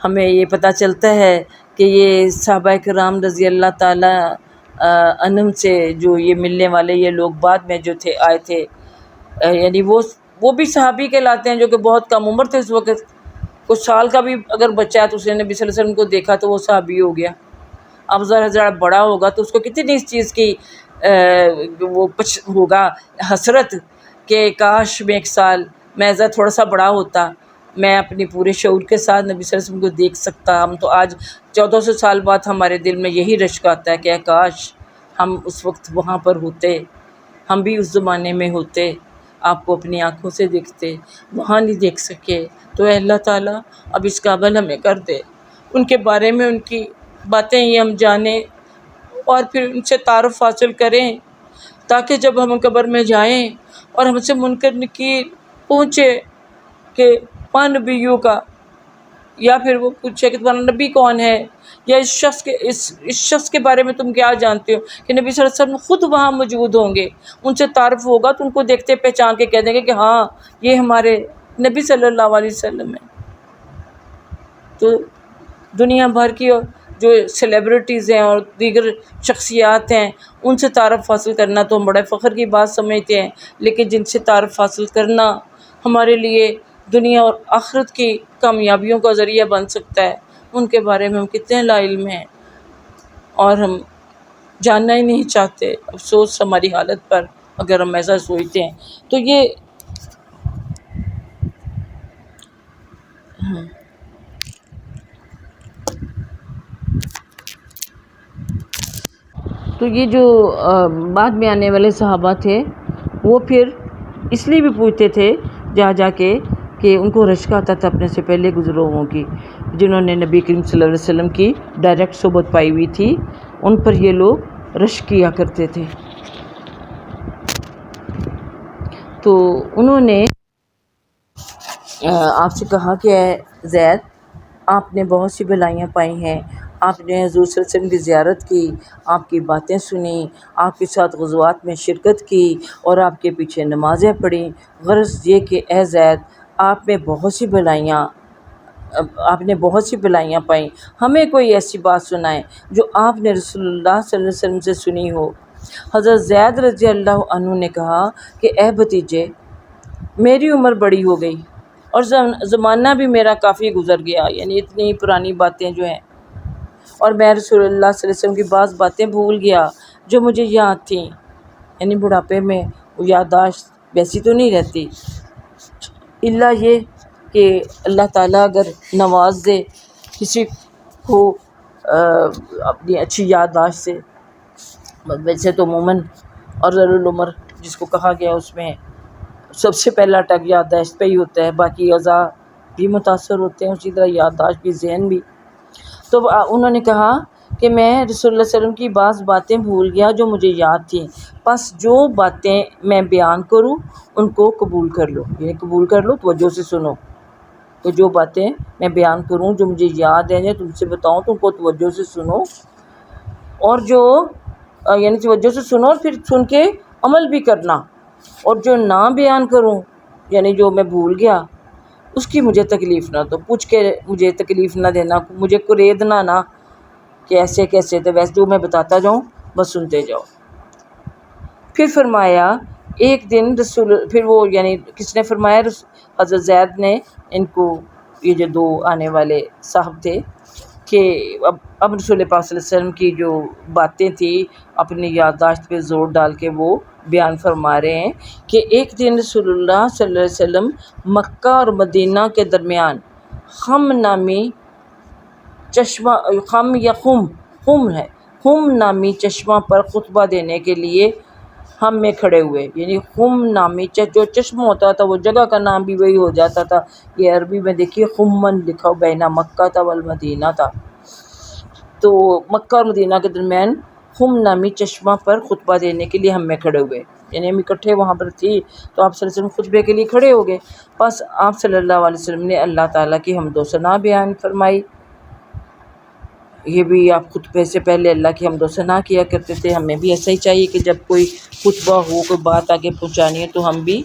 Speaker 2: ہمیں یہ پتہ چلتا ہے کہ یہ صحابہ کرام رضی اللہ تعالیٰ عنہم سے جو یہ ملنے والے یہ لوگ بعد میں جو تھے آئے تھے، یعنی وہ بھی صحابی کہلاتے ہیں، جو کہ بہت کم عمر تھے اس وقت، کچھ سال کا بھی اگر بچہ ہے تو اس نے نبی صلی اللہ علیہ وسلم کو دیکھا تو وہ صحابی ہو گیا۔ اب ذرا بڑا ہوگا تو اس کو کتنی اس چیز کی وہ ہوگا حسرت کہ کاش میں 1 سال میں تھوڑا سا بڑا ہوتا، میں اپنی پورے شعور کے ساتھ نبی صلی اللہ علیہ وسلم کو دیکھ سکتا۔ ہم تو آج 1400 سال بعد ہمارے دل میں یہی رشک آتا ہے کہ کاش ہم اس وقت وہاں پر ہوتے، ہم بھی اس زمانے میں ہوتے، آپ کو اپنی آنکھوں سے دیکھتے، وہاں نہیں دیکھ سکے۔ تو اے اللہ تعالیٰ اب اس قابل ہمیں کر دے، ان کے بارے میں ان کی باتیں یہ ہم جانیں، اور پھر ان سے تعارف حاصل کریں، تاکہ جب ہم قبر میں جائیں اور ہم سے منکر نکیر پوچھے کہ ماں نبیوں کا، یا پھر وہ پوچھے کہ تمہارا نبی کون ہے، یا اس شخص کے بارے میں تم کیا جانتے ہو، کہ نبی صلی اللہ علیہ وسلم خود وہاں موجود ہوں گے، ان سے تعارف ہوگا تو ان کو دیکھتے پہچان کے کہہ دیں گے کہ ہاں یہ ہمارے نبی صلی اللہ علیہ وسلم ہے۔ تو دنیا بھر کی جو سیلیبریٹیز ہیں اور دیگر شخصیات ہیں ان سے تعارف حاصل کرنا تو ہم بڑے فخر کی بات سمجھتے ہیں، لیکن جن سے تعارف حاصل کرنا ہمارے لیے دنیا اور آخرت کی کامیابیوں کا ذریعہ بن سکتا ہے، ان کے بارے میں ہم کتنے لا علم ہیں اور ہم جاننا ہی نہیں چاہتے۔ افسوس ہماری حالت پر اگر ہم ایسا سوچتے ہیں تو یہ جو بعد میں آنے والے صحابہ تھے وہ پھر اس لیے بھی پوچھتے تھے جا کے کہ ان کو رشک آتا تھا اپنے سے پہلے گزروگوں کی، جنہوں نے نبی کریم صلی اللہ علیہ وسلم کی ڈائریکٹ صحبت پائی ہوئی تھی، ان پر یہ لوگ رشک کیا کرتے تھے۔ تو انہوں نے آپ سے کہا کہ اے زید، آپ نے بہت سی بھلائیاں پائی ہیں، آپ نے حضور صلی اللہ علیہ وسلم کی زیارت کی، آپ کی باتیں سنی، آپ کے ساتھ غزوات میں شرکت کی اور آپ کے پیچھے نمازیں پڑھیں۔ غرض یہ کہ اے زید، آپ نے بہت سی بھلائیاں پائیں، ہمیں کوئی ایسی بات سنائیں جو آپ نے رسول اللہ صلی اللہ علیہ وسلم سے سنی ہو۔ حضرت زید رضی اللہ عنہ نے کہا کہ اے بھتیجے، میری عمر بڑی ہو گئی اور زمانہ بھی میرا کافی گزر گیا، یعنی اتنی پرانی باتیں جو ہیں، اور میں رسول اللہ صلی اللہ علیہ وسلم کی بعض باتیں بھول گیا جو مجھے یاد تھیں، یعنی بڑھاپے میں وہ یادداشت ویسی تو نہیں رہتی، الا یہ کہ اللہ تعالیٰ اگر نواز دے کسی کو اپنی اچھی یادداشت سے، ویسے تو عموماً ارذل العمر جس کو کہا گیا اس میں سب سے پہلا ٹگ یادداشت پہ ہی ہوتا ہے، باقی اعضاء بھی متاثر ہوتے ہیں، اسی طرح یادداشت بھی، ذہن بھی۔ تو انہوں نے کہا کہ میں رسول اللہ صلی اللہ علیہ وسلم کی بعض باتیں بھول گیا جو مجھے یاد تھیں، پس جو باتیں میں بیان کروں ان کو قبول کر لو، یعنی قبول کر لو، توجہ سے سنو۔ تو جو باتیں میں بیان کروں جو مجھے یاد ہیں یا تم سے بتاؤں تو ان کو توجہ سے سنو، اور جو یعنی توجہ سے سنو اور پھر سن کے عمل بھی کرنا، اور جو نہ بیان کروں یعنی جو میں بھول گیا اس کی مجھے تکلیف نہ دو، پوچھ کے مجھے تکلیف نہ دینا، مجھے کوریدنا نہ کہ ایسے کیسے تھے، ویسے جو میں بتاتا جاؤں بس سنتے جاؤ۔ پھر فرمایا ایک دن پھر وہ یعنی کس نے فرمایا؟ حضرت زید نے ان کو، یہ جو دو آنے والے صاحب تھے، کہ اب رسول پاک صلی اللہ علیہ وسلم کی جو باتیں تھیں اپنی یادداشت پہ زور ڈال کے وہ بیان فرما رہے ہیں کہ ایک دن رسول اللہ صلی اللہ علیہ وسلم مکہ اور مدینہ کے درمیان خم نامی چشمہ، خم نامی چشمہ پر خطبہ دینے کے لیے ہم میں کھڑے ہوئے، یعنی خم نامی جو چشمہ ہوتا تھا وہ جگہ کا نام بھی وہی ہو جاتا تھا، یہ عربی میں دیکھیے خمن لکھا بینا مکہ تھا والمدینہ تھا، تو مکہ اور مدینہ کے درمیان خم نامی چشمہ پر خطبہ دینے کے لیے ہم میں کھڑے ہوئے، یعنی ہم اکٹھے وہاں پر تھی تو آپ صلی اللہ علیہ وسلم خطبے کے لیے کھڑے ہو گئے، بس آپ صلی اللہ علیہ وسلم نے اللہ تعالیٰ کی حمد و ثنا بیان فرمائی۔ یہ بھی آپ خطبے سے پہلے اللہ کی حمد و ثنا کیا کرتے تھے، ہمیں بھی ایسا ہی چاہیے کہ جب کوئی خطبہ ہو، کوئی بات آگے پہنچانی ہے تو ہم بھی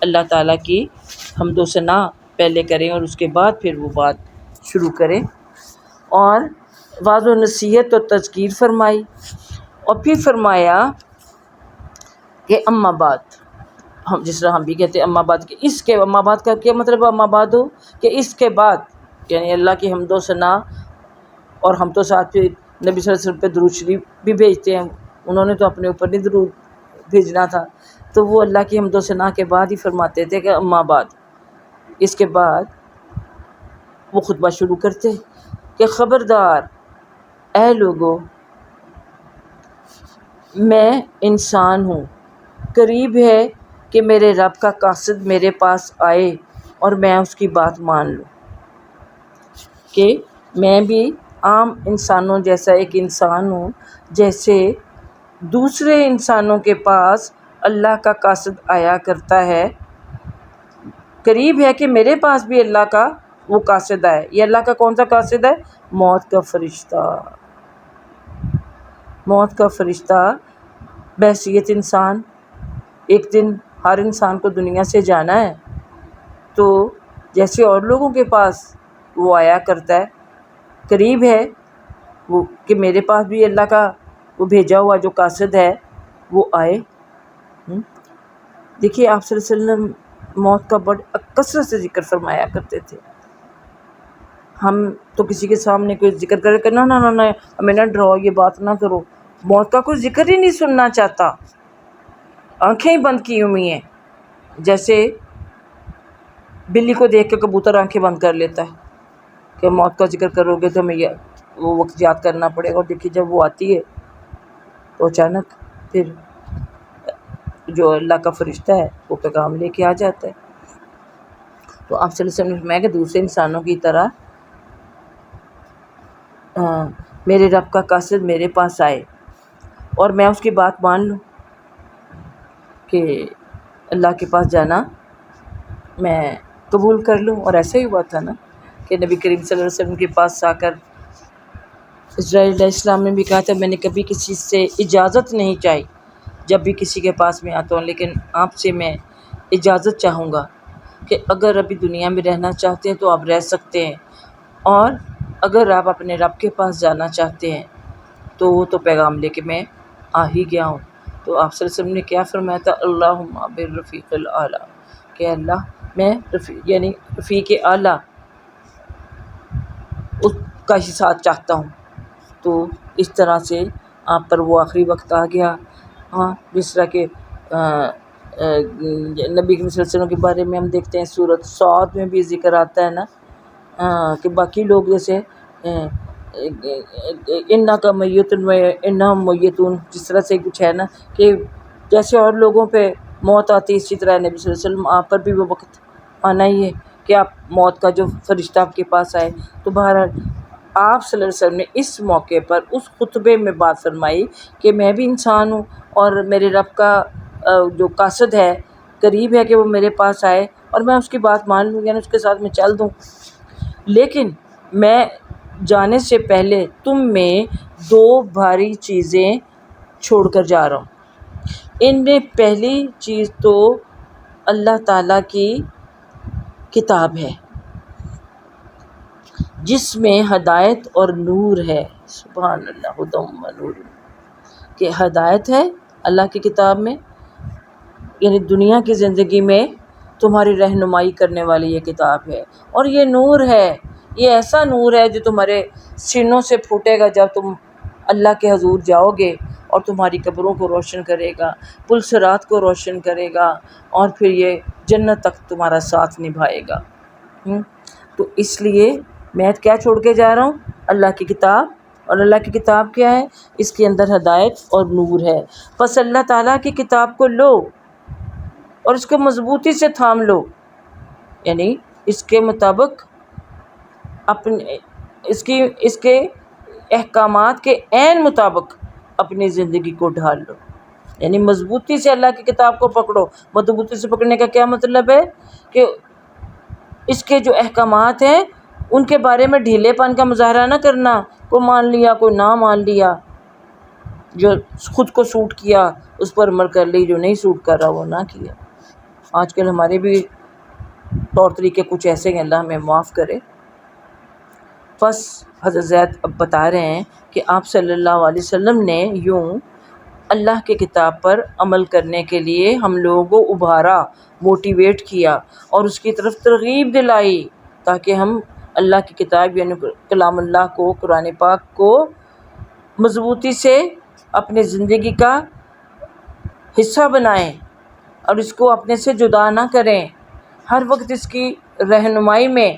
Speaker 2: اللہ تعالیٰ کی حمد و ثنا پہلے کریں اور اس کے بعد پھر وہ بات شروع کریں، اور واضح و نصیحت اور تذکیر فرمائی، اور پھر فرمایا کہ اما بعد، ہم جس طرح ہم بھی کہتے ہیں اما بعد، کہ اس کے اما بعد کا کیا مطلب؟ اما بعد ہو کہ اس کے بعد، یعنی اللہ کی حمد و ثنا، اور ہم تو ساتھ پھر نبی صلی اللہ علیہ وسلم پہ درود شریف بھی بھیجتے ہیں، انہوں نے تو اپنے اوپر نہیں درود بھیجنا تھا، تو وہ اللہ کی حمد و ثنا کے بعد ہی فرماتے تھے کہ اما بعد، اس کے بعد وہ خطبہ شروع کرتے کہ خبردار اے لوگو، میں انسان ہوں، قریب ہے کہ میرے رب کا قاصد میرے پاس آئے اور میں اس کی بات مان لوں، کہ میں بھی عام انسانوں جیسا ایک انسان ہوں، جیسے دوسرے انسانوں کے پاس اللہ کا قاصد آیا کرتا ہے، قریب ہے کہ میرے پاس بھی اللہ کا وہ قاصد آئے۔ یہ اللہ کا کون سا قاصد ہے؟ موت کا فرشتہ، موت کا فرشتہ بحیثیت انسان، ایک دن ہر انسان کو دنیا سے جانا ہے، تو جیسے اور لوگوں کے پاس وہ آیا کرتا ہے قریب ہے وہ کہ میرے پاس بھی اللہ کا وہ بھیجا ہوا جو قاصد ہے وہ آئے۔ دیکھیے آپ صلی اللہ علیہ وسلم موت کا بڑا کثرت سے ذکر فرمایا کرتے تھے۔ ہم تو کسی کے سامنے کوئی ذکر کرے کہ نہ ہمیں نہ ڈراؤ، یہ بات نہ کرو، موت کا کوئی ذکر ہی نہیں سننا چاہتا، آنکھیں ہی بند کی ہوئی ہیں، جیسے بلی کو دیکھ کے کبوتر آنکھیں بند کر لیتا ہے کہ موت کا ذکر کرو گے تو ہمیں وہ وقت یاد کرنا پڑے گا۔ اور دیکھیے جب وہ آتی ہے تو اچانک پھر جو اللہ کا فرشتہ ہے وہ پیغام لے کے آ جاتا ہے۔ تو آپ صلی اللہ علیہ وسلم میں کہ دوسرے انسانوں کی طرح میرے رب کا قاصد میرے پاس آئے اور میں اس کی بات مان لوں کہ اللہ کے پاس جانا میں قبول کر لوں۔ اور ایسا ہی ہوا تھا نا کہ نبی کریم صلی اللہ علیہ وسلم کے پاس آ کر اسرائیل علیہ السلام نے بھی کہا تھا میں نے کبھی کسی سے اجازت نہیں چاہی جب بھی کسی کے پاس میں آتا ہوں، لیکن آپ سے میں اجازت چاہوں گا کہ اگر ابھی دنیا میں رہنا چاہتے ہیں تو آپ رہ سکتے ہیں، اور اگر آپ اپنے رب کے پاس جانا چاہتے ہیں تو وہ تو پیغام لے کے میں آ ہی گیا ہوں۔ تو آپ صلی اللہ علیہ وسلم نے کیا فرمایا تھا؟ اللہم بالرفیق الاعلیٰ، کہ اللہ میں رفیق اعلیٰ اس کا ہی ساتھ چاہتا ہوں۔ تو اس طرح سے آپ پر وہ آخری وقت آ گیا۔ ہاں، جس طرح کہ نبی صلی اللہ علیہ وسلم کے بارے میں ہم دیکھتے ہیں سورۃ صاد میں بھی ذکر آتا ہے نا کہ باقی لوگ جیسے انک میتٌ و انہم میتون، جس طرح سے کچھ ہے نا کہ جیسے اور لوگوں پہ موت آتی اسی طرح نبی صلی اللہ علیہ وسلم آپ پر بھی وہ وقت آنا ہی ہے کہ آپ موت کا جو فرشتہ آپ کے پاس آئے۔ تو بہرحال آپ صلی اللہ علیہ وسلم نے اس موقع پر اس خطبے میں بات فرمائی کہ میں بھی انسان ہوں اور میرے رب کا جو قاصد ہے قریب ہے کہ وہ میرے پاس آئے اور میں اس کی بات مان لوں، یعنی اس کے ساتھ میں چل دوں، لیکن میں جانے سے پہلے تم میں 2 بھاری چیزیں چھوڑ کر جا رہا ہوں۔ ان میں پہلی چیز تو اللہ تعالیٰ کی کتاب ہے جس میں ہدایت اور نور ہے۔ سبحان اللہ، ہدی و نور، کہ ہدایت ہے اللہ کی کتاب میں، یعنی دنیا کی زندگی میں تمہاری رہنمائی کرنے والی یہ کتاب ہے، اور یہ نور ہے، یہ ایسا نور ہے جو تمہارے سینوں سے پھوٹے گا جب تم اللہ کے حضور جاؤ گے، اور تمہاری قبروں کو روشن کرے گا، پل صراط کو روشن کرے گا، اور پھر یہ جنت تک تمہارا ساتھ نبھائے گا۔ تو اس لیے میں کیا چھوڑ کے جا رہا ہوں؟ اللہ کی کتاب، اور اللہ کی کتاب کیا ہے؟ اس کے اندر ہدایت اور نور ہے۔ پس اللہ تعالیٰ کی کتاب کو لو اور اس کو مضبوطی سے تھام لو، یعنی اس کے مطابق اپنے اس کے احکامات کے عین مطابق اپنی زندگی کو ڈھال لو، یعنی مضبوطی سے اللہ کی کتاب کو پکڑو۔ مضبوطی سے پکڑنے کا کیا مطلب ہے؟ کہ اس کے جو احکامات ہیں ان کے بارے میں ڈھیلے پن کا مظاہرہ نہ کرنا، کوئی مان لیا کوئی نہ مان لیا، جو خود کو سوٹ کیا اس پر عمل کر لی، جو نہیں سوٹ کر رہا وہ نہ کیا۔ آج کل ہمارے بھی طور طریقے کچھ ایسے ہیں، اللہ ہمیں معاف کرے۔ بس حضرت زید اب بتا رہے ہیں کہ آپ صلی اللہ علیہ وسلم نے یوں اللہ کی کتاب پر عمل کرنے کے لیے ہم لوگوں کو ابھارا، موٹیویٹ کیا اور اس کی طرف ترغیب دلائی، تاکہ ہم اللہ کی کتاب یعنی کلام اللہ کو، قرآن پاک کو مضبوطی سے اپنے زندگی کا حصہ بنائیں اور اس کو اپنے سے جدا نہ کریں، ہر وقت اس کی رہنمائی میں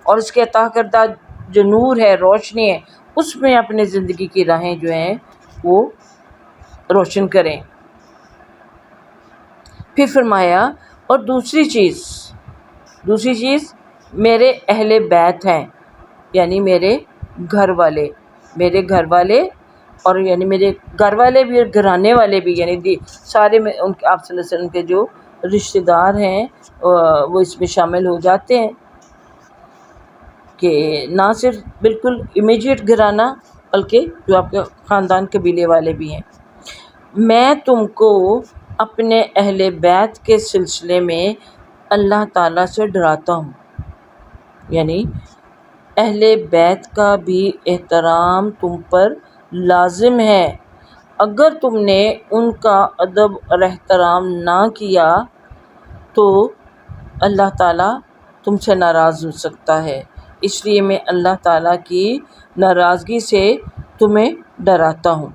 Speaker 2: اور اس کے عطا کردہ جو نور ہے، روشنی ہے، اس میں اپنے زندگی کی راہیں جو ہیں وہ روشن کریں۔ پھر فرمایا اور دوسری چیز میرے اہل بیت ہیں، یعنی میرے گھر والے اور یعنی میرے گھر والے بھی اور گھرانے والے بھی، یعنی سارے میں ان کے آپ صلی اللہ علیہ وسلم کے جو رشتہ دار ہیں وہ اس میں شامل ہو جاتے ہیں، کہ نہ صرف بالکل امیجیٹ گھرانہ بلکہ جو آپ کے خاندان قبیلے والے بھی ہیں۔ میں تم کو اپنے اہل بیت کے سلسلے میں اللہ تعالیٰ سے ڈراتا ہوں، یعنی اہل بیت کا بھی احترام تم پر لازم ہے۔ اگر تم نے ان کا ادب اور احترام نہ کیا تو اللہ تعالیٰ تم سے ناراض ہو سکتا ہے، اس لیے میں اللہ تعالیٰ کی ناراضگی سے تمہیں ڈراتا ہوں۔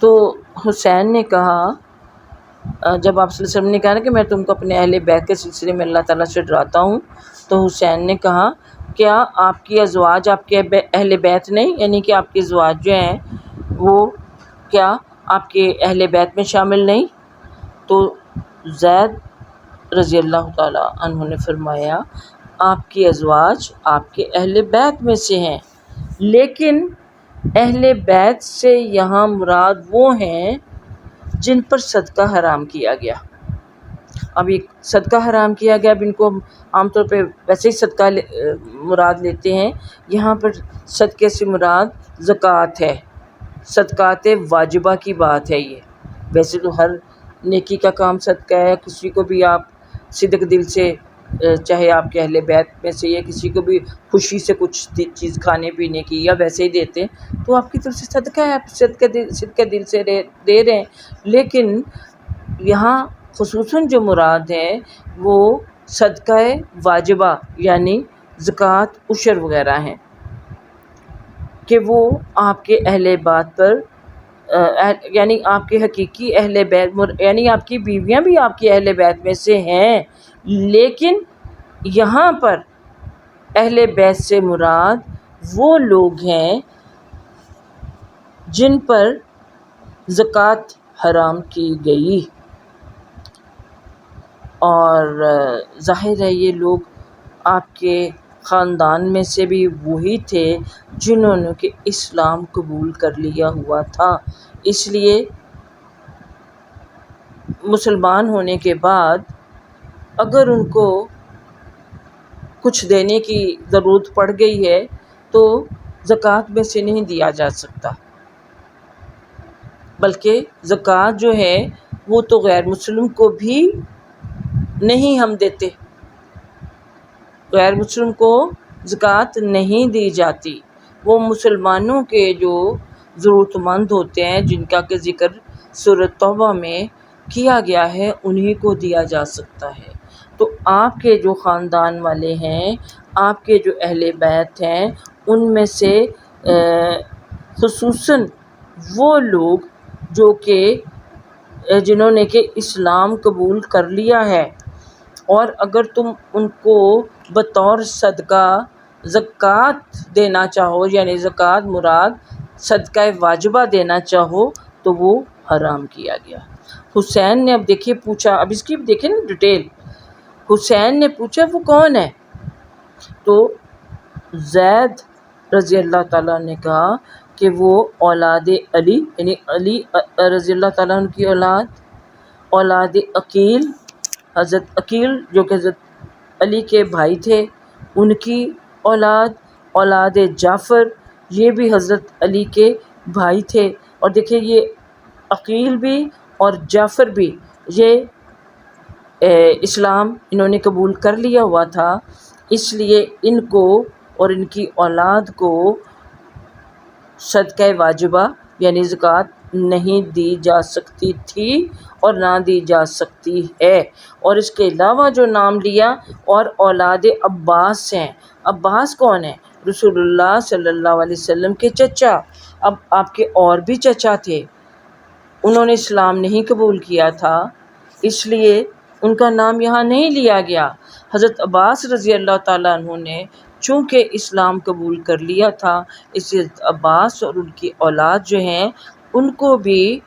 Speaker 2: تو حسین نے کہا، جب آپ صلی اللہ علیہ وسلم نے کہا نا کہ میں تم کو اپنے اہل بیت کے سلسلے میں اللہ تعالیٰ سے ڈراتا ہوں، تو حسین نے کہا کیا آپ کی ازواج آپ کے اہل بیت نہیں، یعنی کہ آپ کی ازواج جو ہیں وہ کیا آپ کے اہل بیت میں شامل نہیں؟ تو زید رضی اللہ تعالیٰ عنہ نے فرمایا آپ کی ازواج آپ کے اہل بیت میں سے ہیں، لیکن اہل بیت سے یہاں مراد وہ ہیں جن پر صدقہ حرام کیا گیا۔ اب ایک صدقہ حرام کیا گیا، اب ان کو عام طور پہ ویسے ہی صدقہ مراد لیتے ہیں، یہاں پر صدقے سے مراد زکوٰۃ ہے، صدقات واجبہ کی بات ہے۔ یہ ویسے تو ہر نیکی کا کام صدقہ ہے، کسی کو بھی آپ صدق دل سے، چاہے آپ کے اہل بیت میں سے یا کسی کو بھی خوشی سے کچھ چیز کھانے پینے کی یا ویسے ہی دیتے ہیں تو آپ کی طرف سے صدقہ ہے، آپ صدقہ دل سے دے رہے ہیں۔ لیکن یہاں خصوصاً جو مراد ہے وہ صدقہ واجبہ یعنی زکوٰۃ، عشر وغیرہ ہیں کہ وہ آپ کے اہل بیت پر یعنی آپ کے حقیقی اہل بیت، یعنی آپ کی بیویاں بھی آپ کے اہل بیت میں سے ہیں، لیکن یہاں پر اہل بیت سے مراد وہ لوگ ہیں جن پر زکوٰۃ حرام کی گئی، اور ظاہر ہے یہ لوگ آپ کے خاندان میں سے بھی وہی تھے جنہوں نے کہ اسلام قبول کر لیا ہوا تھا، اس لیے مسلمان ہونے کے بعد اگر ان کو کچھ دینے کی ضرورت پڑ گئی ہے تو زکوٰۃ میں سے نہیں دیا جا سکتا، بلکہ زکوٰۃ جو ہے وہ تو غیر مسلم کو بھی نہیں ہم دیتے، غیر مسلم کو زکوٰۃ نہیں دی جاتی، وہ مسلمانوں کے جو ضرورت مند ہوتے ہیں جن کا کہ ذکر سورۃ توبہ میں کیا گیا ہے انہی کو دیا جا سکتا ہے۔ تو آپ کے جو خاندان والے ہیں، آپ کے جو اہل بیت ہیں، ان میں سے خصوصاً وہ لوگ جو کہ جنہوں نے کہ اسلام قبول کر لیا ہے، اور اگر تم ان کو بطور صدقہ زکوٰۃ دینا چاہو، یعنی زکوٰۃ مراد صدقہ واجبہ دینا چاہو تو وہ حرام کیا گیا۔ حسین نے اب دیکھیے پوچھا، اب اس کی دیکھیں نا ڈیٹیل، حسین نے پوچھا وہ کون ہے؟ تو زید رضی اللہ تعالیٰ نے کہا کہ وہ اولاد علی، یعنی علی رضی اللہ تعالیٰ عنہ کی اولاد عقیل، حضرت عقیل جو کہ حضرت علی کے بھائی تھے، ان کی اولاد جعفر، یہ بھی حضرت علی کے بھائی تھے، اور دیکھیں یہ عقیل بھی اور جعفر بھی یہ اسلام انہوں نے قبول کر لیا ہوا تھا، اس لیے ان کو اور ان کی اولاد کو صدقہ واجبہ یعنی زکوٰۃ نہیں دی جا سکتی تھی اور نہ دی جا سکتی ہے۔ اور اس کے علاوہ جو نام لیا اور اولاد عباس ہیں، عباس کون ہیں؟ رسول اللہ صلی اللہ علیہ وسلم کے چچا۔ اب آپ کے اور بھی چچا تھے، انہوں نے اسلام نہیں قبول کیا تھا، اس لیے ان کا نام یہاں نہیں لیا گیا۔ حضرت عباس رضی اللہ تعالیٰ عنہ نے چونکہ اسلام قبول کر لیا تھا، اس لیے عباس اور ان کی اولاد جو ہیں ان کو بھی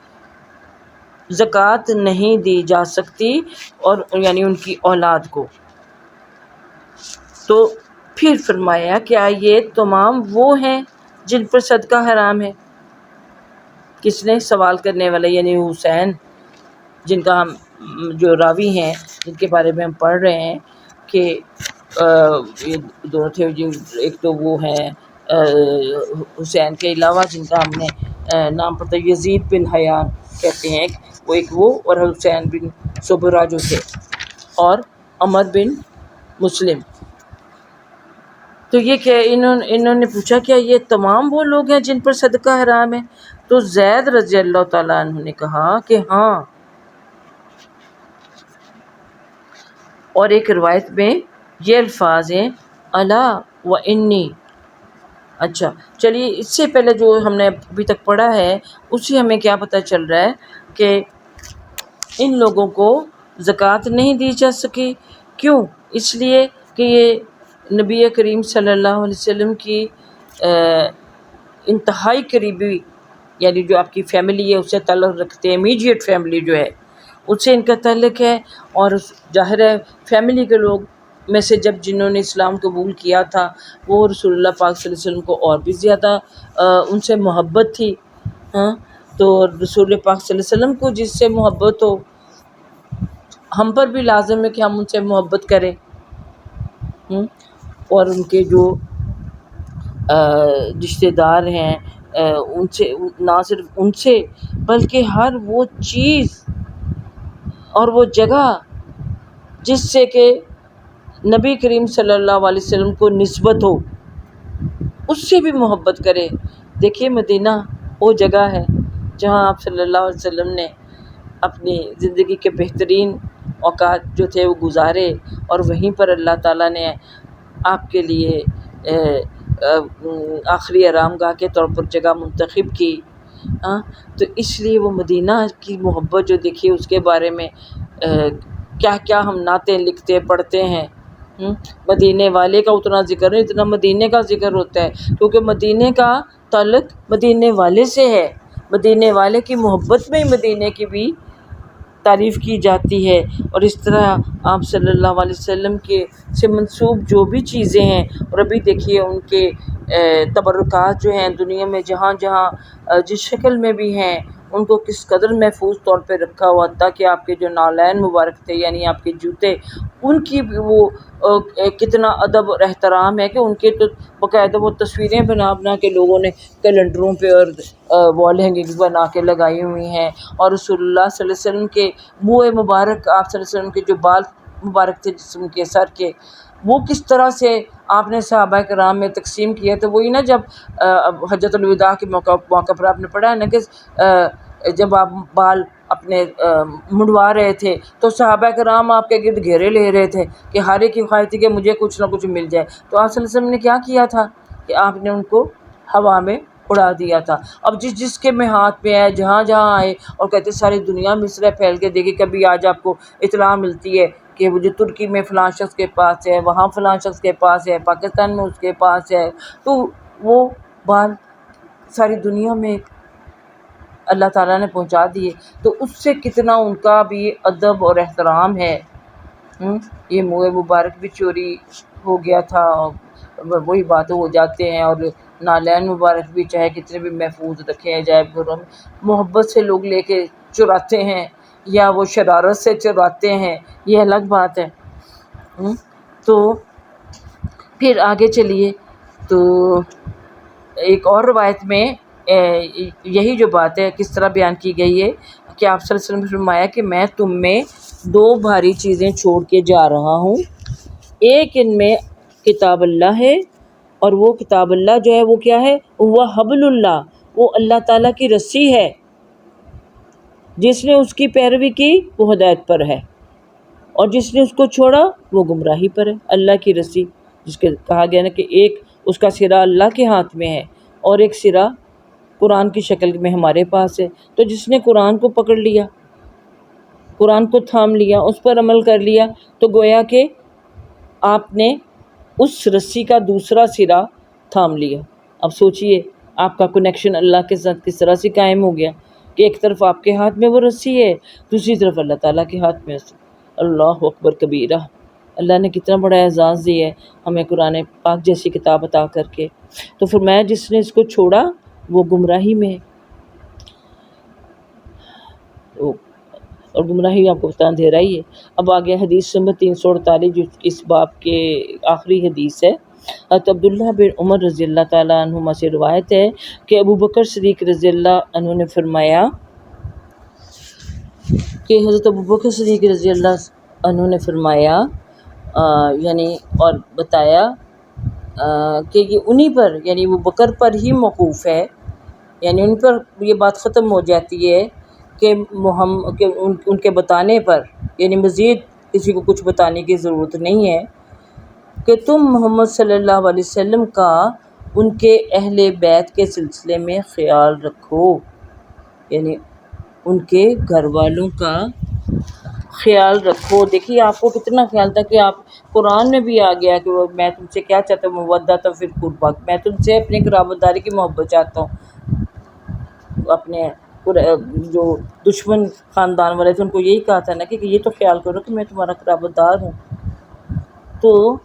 Speaker 2: زکوٰۃ نہیں دی جا سکتی، اور یعنی ان کی اولاد کو۔ تو پھر فرمایا کیا یہ تمام وہ ہیں جن پر صدقہ حرام ہے؟ کس نے؟ سوال کرنے والا یعنی حسین، جن کا ہم جو راوی ہیں جن کے بارے میں ہم پڑھ رہے ہیں کہ یہ دونوں تھے، جو ایک تو وہ ہیں حسین کے علاوہ جن کا ہم نے نام پڑھتا ہے یزید بن حیان کہتے ہیں، وہ ایک وہ، اور حسین بن صبرہ جو تھے، اور عمر بن مسلم۔ تو یہ کہ انہوں نے پوچھا کیا یہ تمام وہ لوگ ہیں جن پر صدقہ حرام ہے؟ تو زید رضی اللہ تعالیٰ عنہ نے کہا کہ ہاں۔ اور ایک روایت میں یہ الفاظ ہیں الا و انی۔ اچھا چلیے، اس سے پہلے جو ہم نے ابھی تک پڑھا ہے اس سے ہمیں کیا پتہ چل رہا ہے کہ ان لوگوں کو زکوٰۃ نہیں دی جا سکی۔ کیوں؟ اس لیے کہ یہ نبی کریم صلی اللہ علیہ وسلم کی انتہائی قریبی، یعنی جو آپ کی فیملی ہے اس سے تعلق رکھتے ہیں، امیڈیٹ فیملی جو ہے اس سے ان کا تعلق ہے، اور ظاہر ہے فیملی کے لوگ میں سے جب جنہوں نے اسلام قبول کیا تھا وہ رسول اللہ پاک صلی اللہ علیہ وسلم کو اور بھی زیادہ ان سے محبت تھی، ہاں۔ تو رسول پاک صلی اللہ علیہ وسلم کو جس سے محبت ہو، ہم پر بھی لازم ہے کہ ہم ان سے محبت کریں، اور ان کے جو رشتہ دار ہیں ان سے، نہ صرف ان سے بلکہ ہر وہ چیز اور وہ جگہ جس سے کہ نبی کریم صلی اللہ علیہ وسلم کو نسبت ہو، اس سے بھی محبت کرے۔ دیکھیے مدینہ وہ جگہ ہے جہاں آپ صلی اللہ علیہ وسلم نے اپنی زندگی کے بہترین اوقات جو تھے وہ گزارے، اور وہیں پر اللہ تعالیٰ نے آپ کے لیے آخری آرام گاہ کے طور پر جگہ منتخب کی، تو اس لیے وہ مدینہ کی محبت جو دیکھیے اس کے بارے میں کیا کیا ہم نعتیں لکھتے پڑھتے ہیں۔ مدینے والے کا اتنا ذکر نہیں اتنا مدینے کا ذکر ہوتا ہے، کیونکہ مدینے کا تعلق مدینے والے سے ہے، مدینے والے کی محبت میں مدینے کی بھی تعریف کی جاتی ہے۔ اور اس طرح آپ صلی اللہ علیہ وسلم کے سے منسوب جو بھی چیزیں ہیں، اور ابھی دیکھیے ان کے تبرکات جو ہیں دنیا میں جہاں جہاں جس شکل میں بھی ہیں ان کو کس قدر محفوظ طور پہ رکھا ہوا، تاکہ آپ کے جو نالین مبارک تھے یعنی آپ کے جوتے، ان کی بھی وہ کتنا ادب اور احترام ہے کہ ان کے تو باقاعدہ وہ تصویریں بنا کے لوگوں نے کیلنڈروں پہ اور وال ہینگنگز بنا کے لگائی ہوئی ہیں، اور رسول اللہ صلی اللہ علیہ وسلم کے منہ مبارک، آپ صلی اللہ علیہ وسلم کے جو بال مبارک تھے جسم کے سر کے، وہ کس طرح سے آپ نے صحابہ کرام میں تقسیم کیا تھا۔ وہی نا جب حجۃ الوداع کے موقع پر آپ نے پڑھا ہے نا کہ جب آپ بال اپنے منڈوا رہے تھے تو صحابہ کرام آپ کے گرد گھیرے لے رہے تھے کہ ہر ایک کی خواہش تھی کہ مجھے کچھ نہ کچھ مل جائے، تو آپ صلی اللہ علیہ وسلم نے کیا کیا تھا کہ آپ نے ان کو ہوا میں اڑا دیا تھا۔ اب جس کے میں ہاتھ میں آئے، جہاں جہاں آئے، اور کہتے ساری دنیا میں اس طرح پھیل کے دیکھیں، کبھی آج آپ کو اطلاع ملتی ہے کہ وہ جو ترکی میں فلاں شخص کے پاس ہے، وہاں فلاں شخص کے پاس ہے، پاکستان میں اس کے پاس ہے، تو وہ بال ساری دنیا میں اللہ تعالیٰ نے پہنچا دیے، تو اس سے کتنا ان کا بھی ادب اور احترام ہے۔ یہ منہ مبارک بھی چوری ہو گیا تھا، وہی باتیں ہو جاتے ہیں، اور نالین مبارک بھی چاہے کتنے بھی محفوظ رکھے جائے گھروں میں، محبت سے لوگ لے کے چراتے ہیں یا وہ شرارت سے چراتے ہیں، یہ الگ بات ہے۔ تو پھر آگے چلیے، تو ایک اور روایت میں یہی جو بات ہے کس طرح بیان کی گئی ہے کہ آپ صلی اللہ علیہ وسلم نے فرمایا کہ میں تم میں دو بھاری چیزیں چھوڑ کے جا رہا ہوں، ایک ان میں کتاب اللہ ہے، اور وہ کتاب اللہ جو ہے وہ کیا ہے؟ وہ حبل اللہ، وہ اللہ تعالیٰ کی رسی ہے، جس نے اس کی پیروی کی وہ ہدایت پر ہے، اور جس نے اس کو چھوڑا وہ گمراہی پر ہے۔ اللہ کی رسی، جس کے کہا گیا نا کہ ایک اس کا سرا اللہ کے ہاتھ میں ہے اور ایک سرا قرآن کی شکل میں ہمارے پاس ہے، تو جس نے قرآن کو پکڑ لیا، قرآن کو تھام لیا، اس پر عمل کر لیا، تو گویا کہ آپ نے اس رسی کا دوسرا سرا تھام لیا۔ اب سوچئے آپ کا کنیکشن اللہ کے ساتھ کس طرح سے قائم ہو گیا کہ ایک طرف آپ کے ہاتھ میں وہ رسی ہے، دوسری طرف اللہ تعالیٰ کے ہاتھ میں رسی۔ اللہ اکبر کبیرہ، اللہ نے کتنا بڑا اعزاز دیا ہے ہمیں قرآن پاک جیسی کتاب عطا کر کے۔ تو فرمایا جس نے اس کو چھوڑا وہ گمراہی میں ہے۔ اور گمراہی آپ کو بتا اندھیرا ہی ہے۔ اب آگے حدیث نمبر 348 جو اس باب کے آخری حدیث ہے۔ حضرت عبداللہ بن عمر رضی اللہ تعالیٰ عنہما سے روایت ہے کہ ابو بکر صدیق رضی اللہ عنہ نے فرمایا کہ حضرت ابو بکر صدیق رضی اللہ عنہ نے فرمایا یعنی اور بتایا کہ یہ انہی پر یعنی ابو بکر پر ہی موقوف ہے، یعنی ان پر یہ بات ختم ہو جاتی ہے کہ ان کے بتانے پر یعنی مزید کسی کو کچھ بتانے کی ضرورت نہیں ہے کہ تم محمد صلی اللہ علیہ وسلم کا ان کے اہل بیت کے سلسلے میں خیال رکھو، یعنی ان کے گھر والوں کا خیال رکھو۔ دیکھیے آپ کو کتنا خیال تھا کہ آپ قرآن میں بھی آ گیا کہ میں تم سے کیا چاہتا ہوں، مودۃ فی القربیٰ، میں تم سے اپنے قرابت داری کی محبت چاہتا ہوں۔ اپنے جو دشمن خاندان والے تھے ان کو یہی کہا تھا نا کہ یہ تو خیال کرو کہ میں تمہارا قرابت دار ہوں۔ تو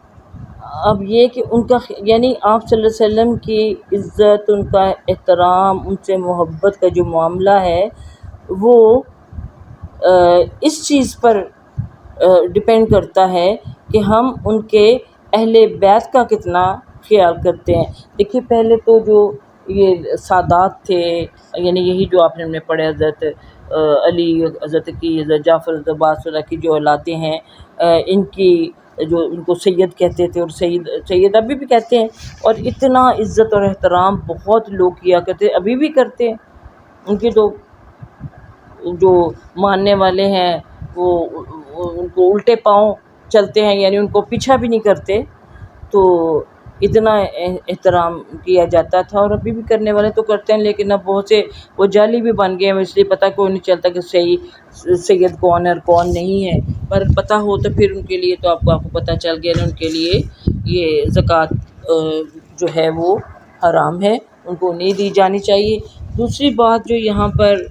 Speaker 2: اب یہ کہ ان کا یعنی آپ صلی اللہ علیہ وسلم کی عزت، ان کا احترام، ان سے محبت کا جو معاملہ ہے وہ اس چیز پر ڈپینڈ کرتا ہے کہ ہم ان کے اہل بیت کا کتنا خیال کرتے ہیں۔ دیکھیے پہلے تو جو یہ سادات تھے یعنی یہی جو آپ نے پڑھے حضرت علی، حضرت کی، حضرت جعفر، حضرت عباس اللہ کی جو اولادیں ہیں ان کی جو ان کو سید کہتے تھے اور سید ابھی بھی کہتے ہیں، اور اتنا عزت اور احترام بہت لوگ کیا کرتے، ابھی بھی کرتے ہیں۔ ان کی تو جو ماننے والے ہیں وہ ان کو الٹے پاؤں چلتے ہیں، یعنی ان کو پیچھا بھی نہیں کرتے، تو اتنا احترام کیا جاتا تھا، اور ابھی بھی کرنے والے تو کرتے ہیں، لیکن اب بہت سے وہ جعلی بھی بن گئے ہیں، اس لیے پتہ کوئی نہیں چلتا کہ صحیح سید کون ہے اور کون نہیں ہے، پر پتہ ہو تو پھر ان کے لیے تو آپ کو پتہ چل گیا نا، ان کے لیے یہ زکوٰۃ جو ہے وہ حرام ہے، ان کو نہیں دی جانی چاہیے۔ دوسری بات جو یہاں پر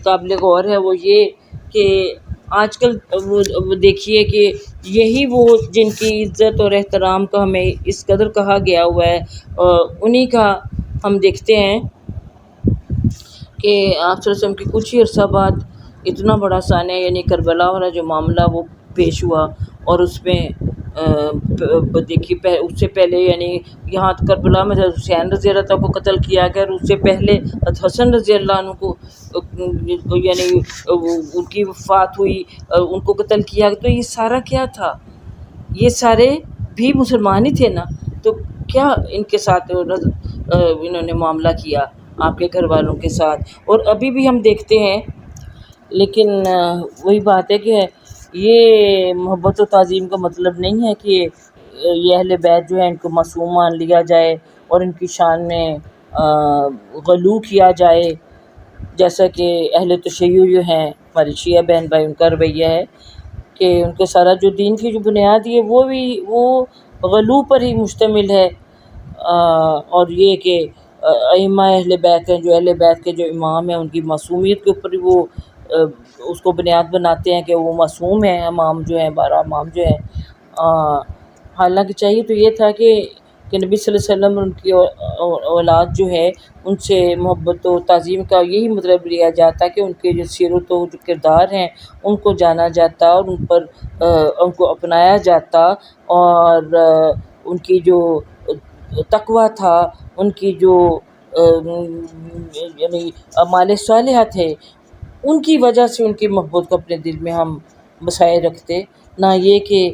Speaker 2: قابل غور ہے وہ یہ کہ آج کل وہ دیکھیے کہ یہی وہ جن کی عزت اور احترام کا ہمیں اس قدر کہا گیا ہوا ہے، انہی کا ہم دیکھتے ہیں کہ آپ صلی اللہ علیہ وسلم کی کچھ ہی عرصہ بعد اتنا بڑا سانحہ یعنی کربلا والا جو معاملہ وہ پیش ہوا، اور اس میں دیکھیے اس سے پہلے یعنی یہاں کربلا میں حسین رضی اللہ عنہ کو قتل کیا گیا، اور اس سے پہلے حسن رضی اللہ عنہ کو یعنی ان کی وفات ہوئی، ان کو قتل کیا گیا۔ تو یہ سارا کیا تھا؟ یہ سارے بھی مسلمان ہی تھے نا، تو کیا ان کے ساتھ انہوں نے معاملہ کیا آپ کے گھر والوں کے ساتھ، اور ابھی بھی ہم دیکھتے ہیں۔ لیکن وہی بات ہے کہ یہ محبت و تعظیم کا مطلب نہیں ہے کہ یہ اہل بیت جو ہے ان کو معصوم مان لیا جائے اور ان کی شان میں غلو کیا جائے، جیسا کہ اہل تشیع جو ہیں ہمارے شیعہ بہن بھائی ان کا رویہ ہے کہ ان کے سارا جو دین کی جو بنیاد ہے وہ غلو پر ہی مشتمل ہے، اور یہ کہ ائمہ اہل بیت ہیں، جو اہل بیت کے جو امام ہیں ان کی معصومیت کے اوپر ہی وہ اس کو بنیاد بناتے ہیں کہ وہ معصوم ہیں، امام جو ہیں 12 امام جو ہیں۔ حالانکہ چاہیے تو یہ تھا کہ نبی صلی اللہ علیہ وسلم اور ان کی اولاد جو ہے ان سے محبت و تعظیم کا یہی مطلب لیا جاتا کہ ان کے جو سیرت و جو کردار ہیں ان کو جانا جاتا، اور ان پر ان کو اپنایا جاتا، اور ان کی جو تقویٰ تھا، ان کی جو یعنی اعمال صالحہ تھے، ان کی وجہ سے ان کی محبت کو اپنے دل میں ہم بسائے رکھتے، نہ یہ کہ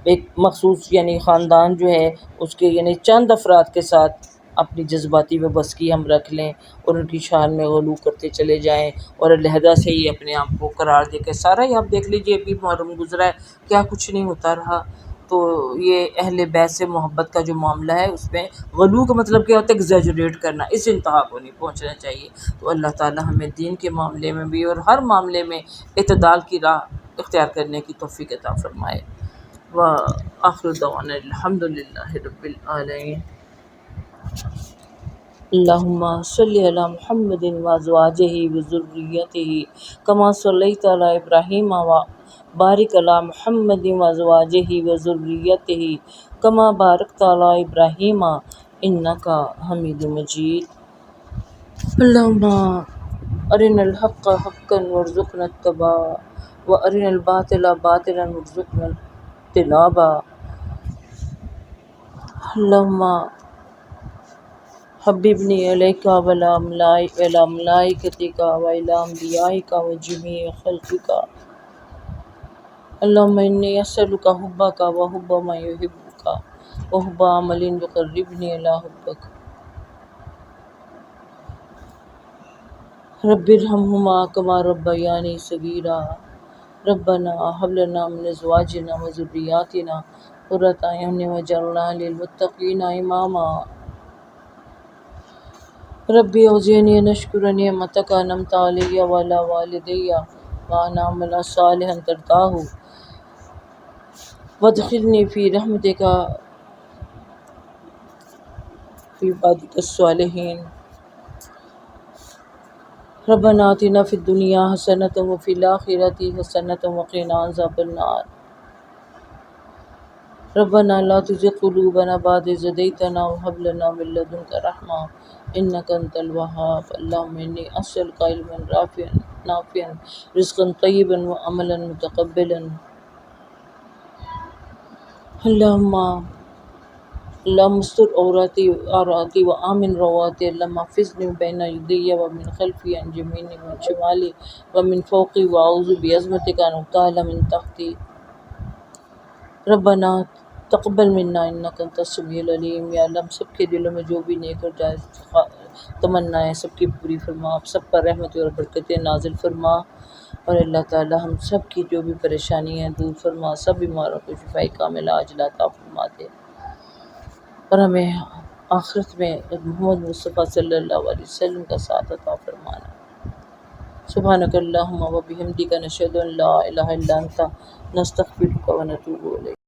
Speaker 2: ایک مخصوص یعنی خاندان جو ہے اس کے یعنی چند افراد کے ساتھ اپنی جذباتی وابستگی ہم رکھ لیں اور ان کی شان میں غلو کرتے چلے جائیں، اور علیحدہ سے ہی اپنے آپ کو قرار دے کے سارا ہی آپ دیکھ لیجئے، ابھی محرم گزرا ہے کیا کچھ نہیں ہوتا رہا۔ تو یہ اہل بیت سے محبت کا جو معاملہ ہے اس میں غلو کا مطلب کیا ہوتا ہے؟ ایگزیجریٹ کرنا، اس انتہا کو نہیں پہنچنا چاہیے۔ تو اللہ تعالی ہمیں دین کے معاملے میں بھی اور ہر معاملے میں اعتدال کی راہ اختیار کرنے کی توفیق عطا فرمائے۔ وآخر دعوانا الحمد للہ رب العالمین۔ اللہم صلی علی محمد وازواجہ وذریتہ کما صلیت علی ابراہیم وبارک علی محمد وازواجہ وذریتہ کما بارکت علی ابراہیم انک حمید مجید۔ اللہم ارنا الحق حقا وارزقنا اتباعہ وارنا الباطل باطلا وارزقنا اجتنابا۔ اللہم حببنی الیک وإلی ملائکتک وإلی انبیائک وجمیع خلقک۔ اللہم انی اسألک حبک وحب من یحبک وحب عمل یقربنی الی حبک۔ رب ارحمہما کما ربیانی صغیرا۔ ربنا ھب لنا من ازواجنا وذریاتنا قرۃ اعین واجعلنا للمتقین اماما۔ ربی اوزعنی ان اشکر نعمتک انعمت علی وعلی والدی وان اعمل صالحا ترضاہ وادخلنی فی رحمتک فی عبادک الصالحین۔ ربنا آتنا فی الدنیا حسنۃ وفی الآخرۃ حسنۃ وقنا عذاب النار۔ ربنا لا تزغ قلوبنا بعد إذ هديتنا وهب لنا من لدنك رحمة إنك أنت الوهاب۔ اللهم إني أسألك علما نافعا رزقا طيبا وعملا متقبلا۔ اللهم استر عوراتي وآمن رواتي۔ اللهم احفظني من بين يدي ومن خلفي عن يميني ومن شمالي ومن فوقي وأعوذ بعظمتك أن أغتال من تحتي۔ ربنا تقبل منا انک انت السمیع العلیم۔ یا اللہ ہم سب کے دلوں میں جو بھی نیک اور جائز تمنائیں سب کی پوری فرما، آپ سب پر رحمت اور برکتیں نازل فرما، اور اللہ تعالی ہم سب کی جو بھی پریشانی ہیں دور فرما، سب بیماروں کو شفاء کاملہ عاجلہ عطا فرما دے، اور ہمیں آخرت میں محمد مصطفیٰ صلی اللہ علیہ وسلم کا ساتھ عطا فرمانا۔ سبحانک اللہم و بحمدک نشہد ان لا الہ الا انت نستغفرک و نتوب الیک۔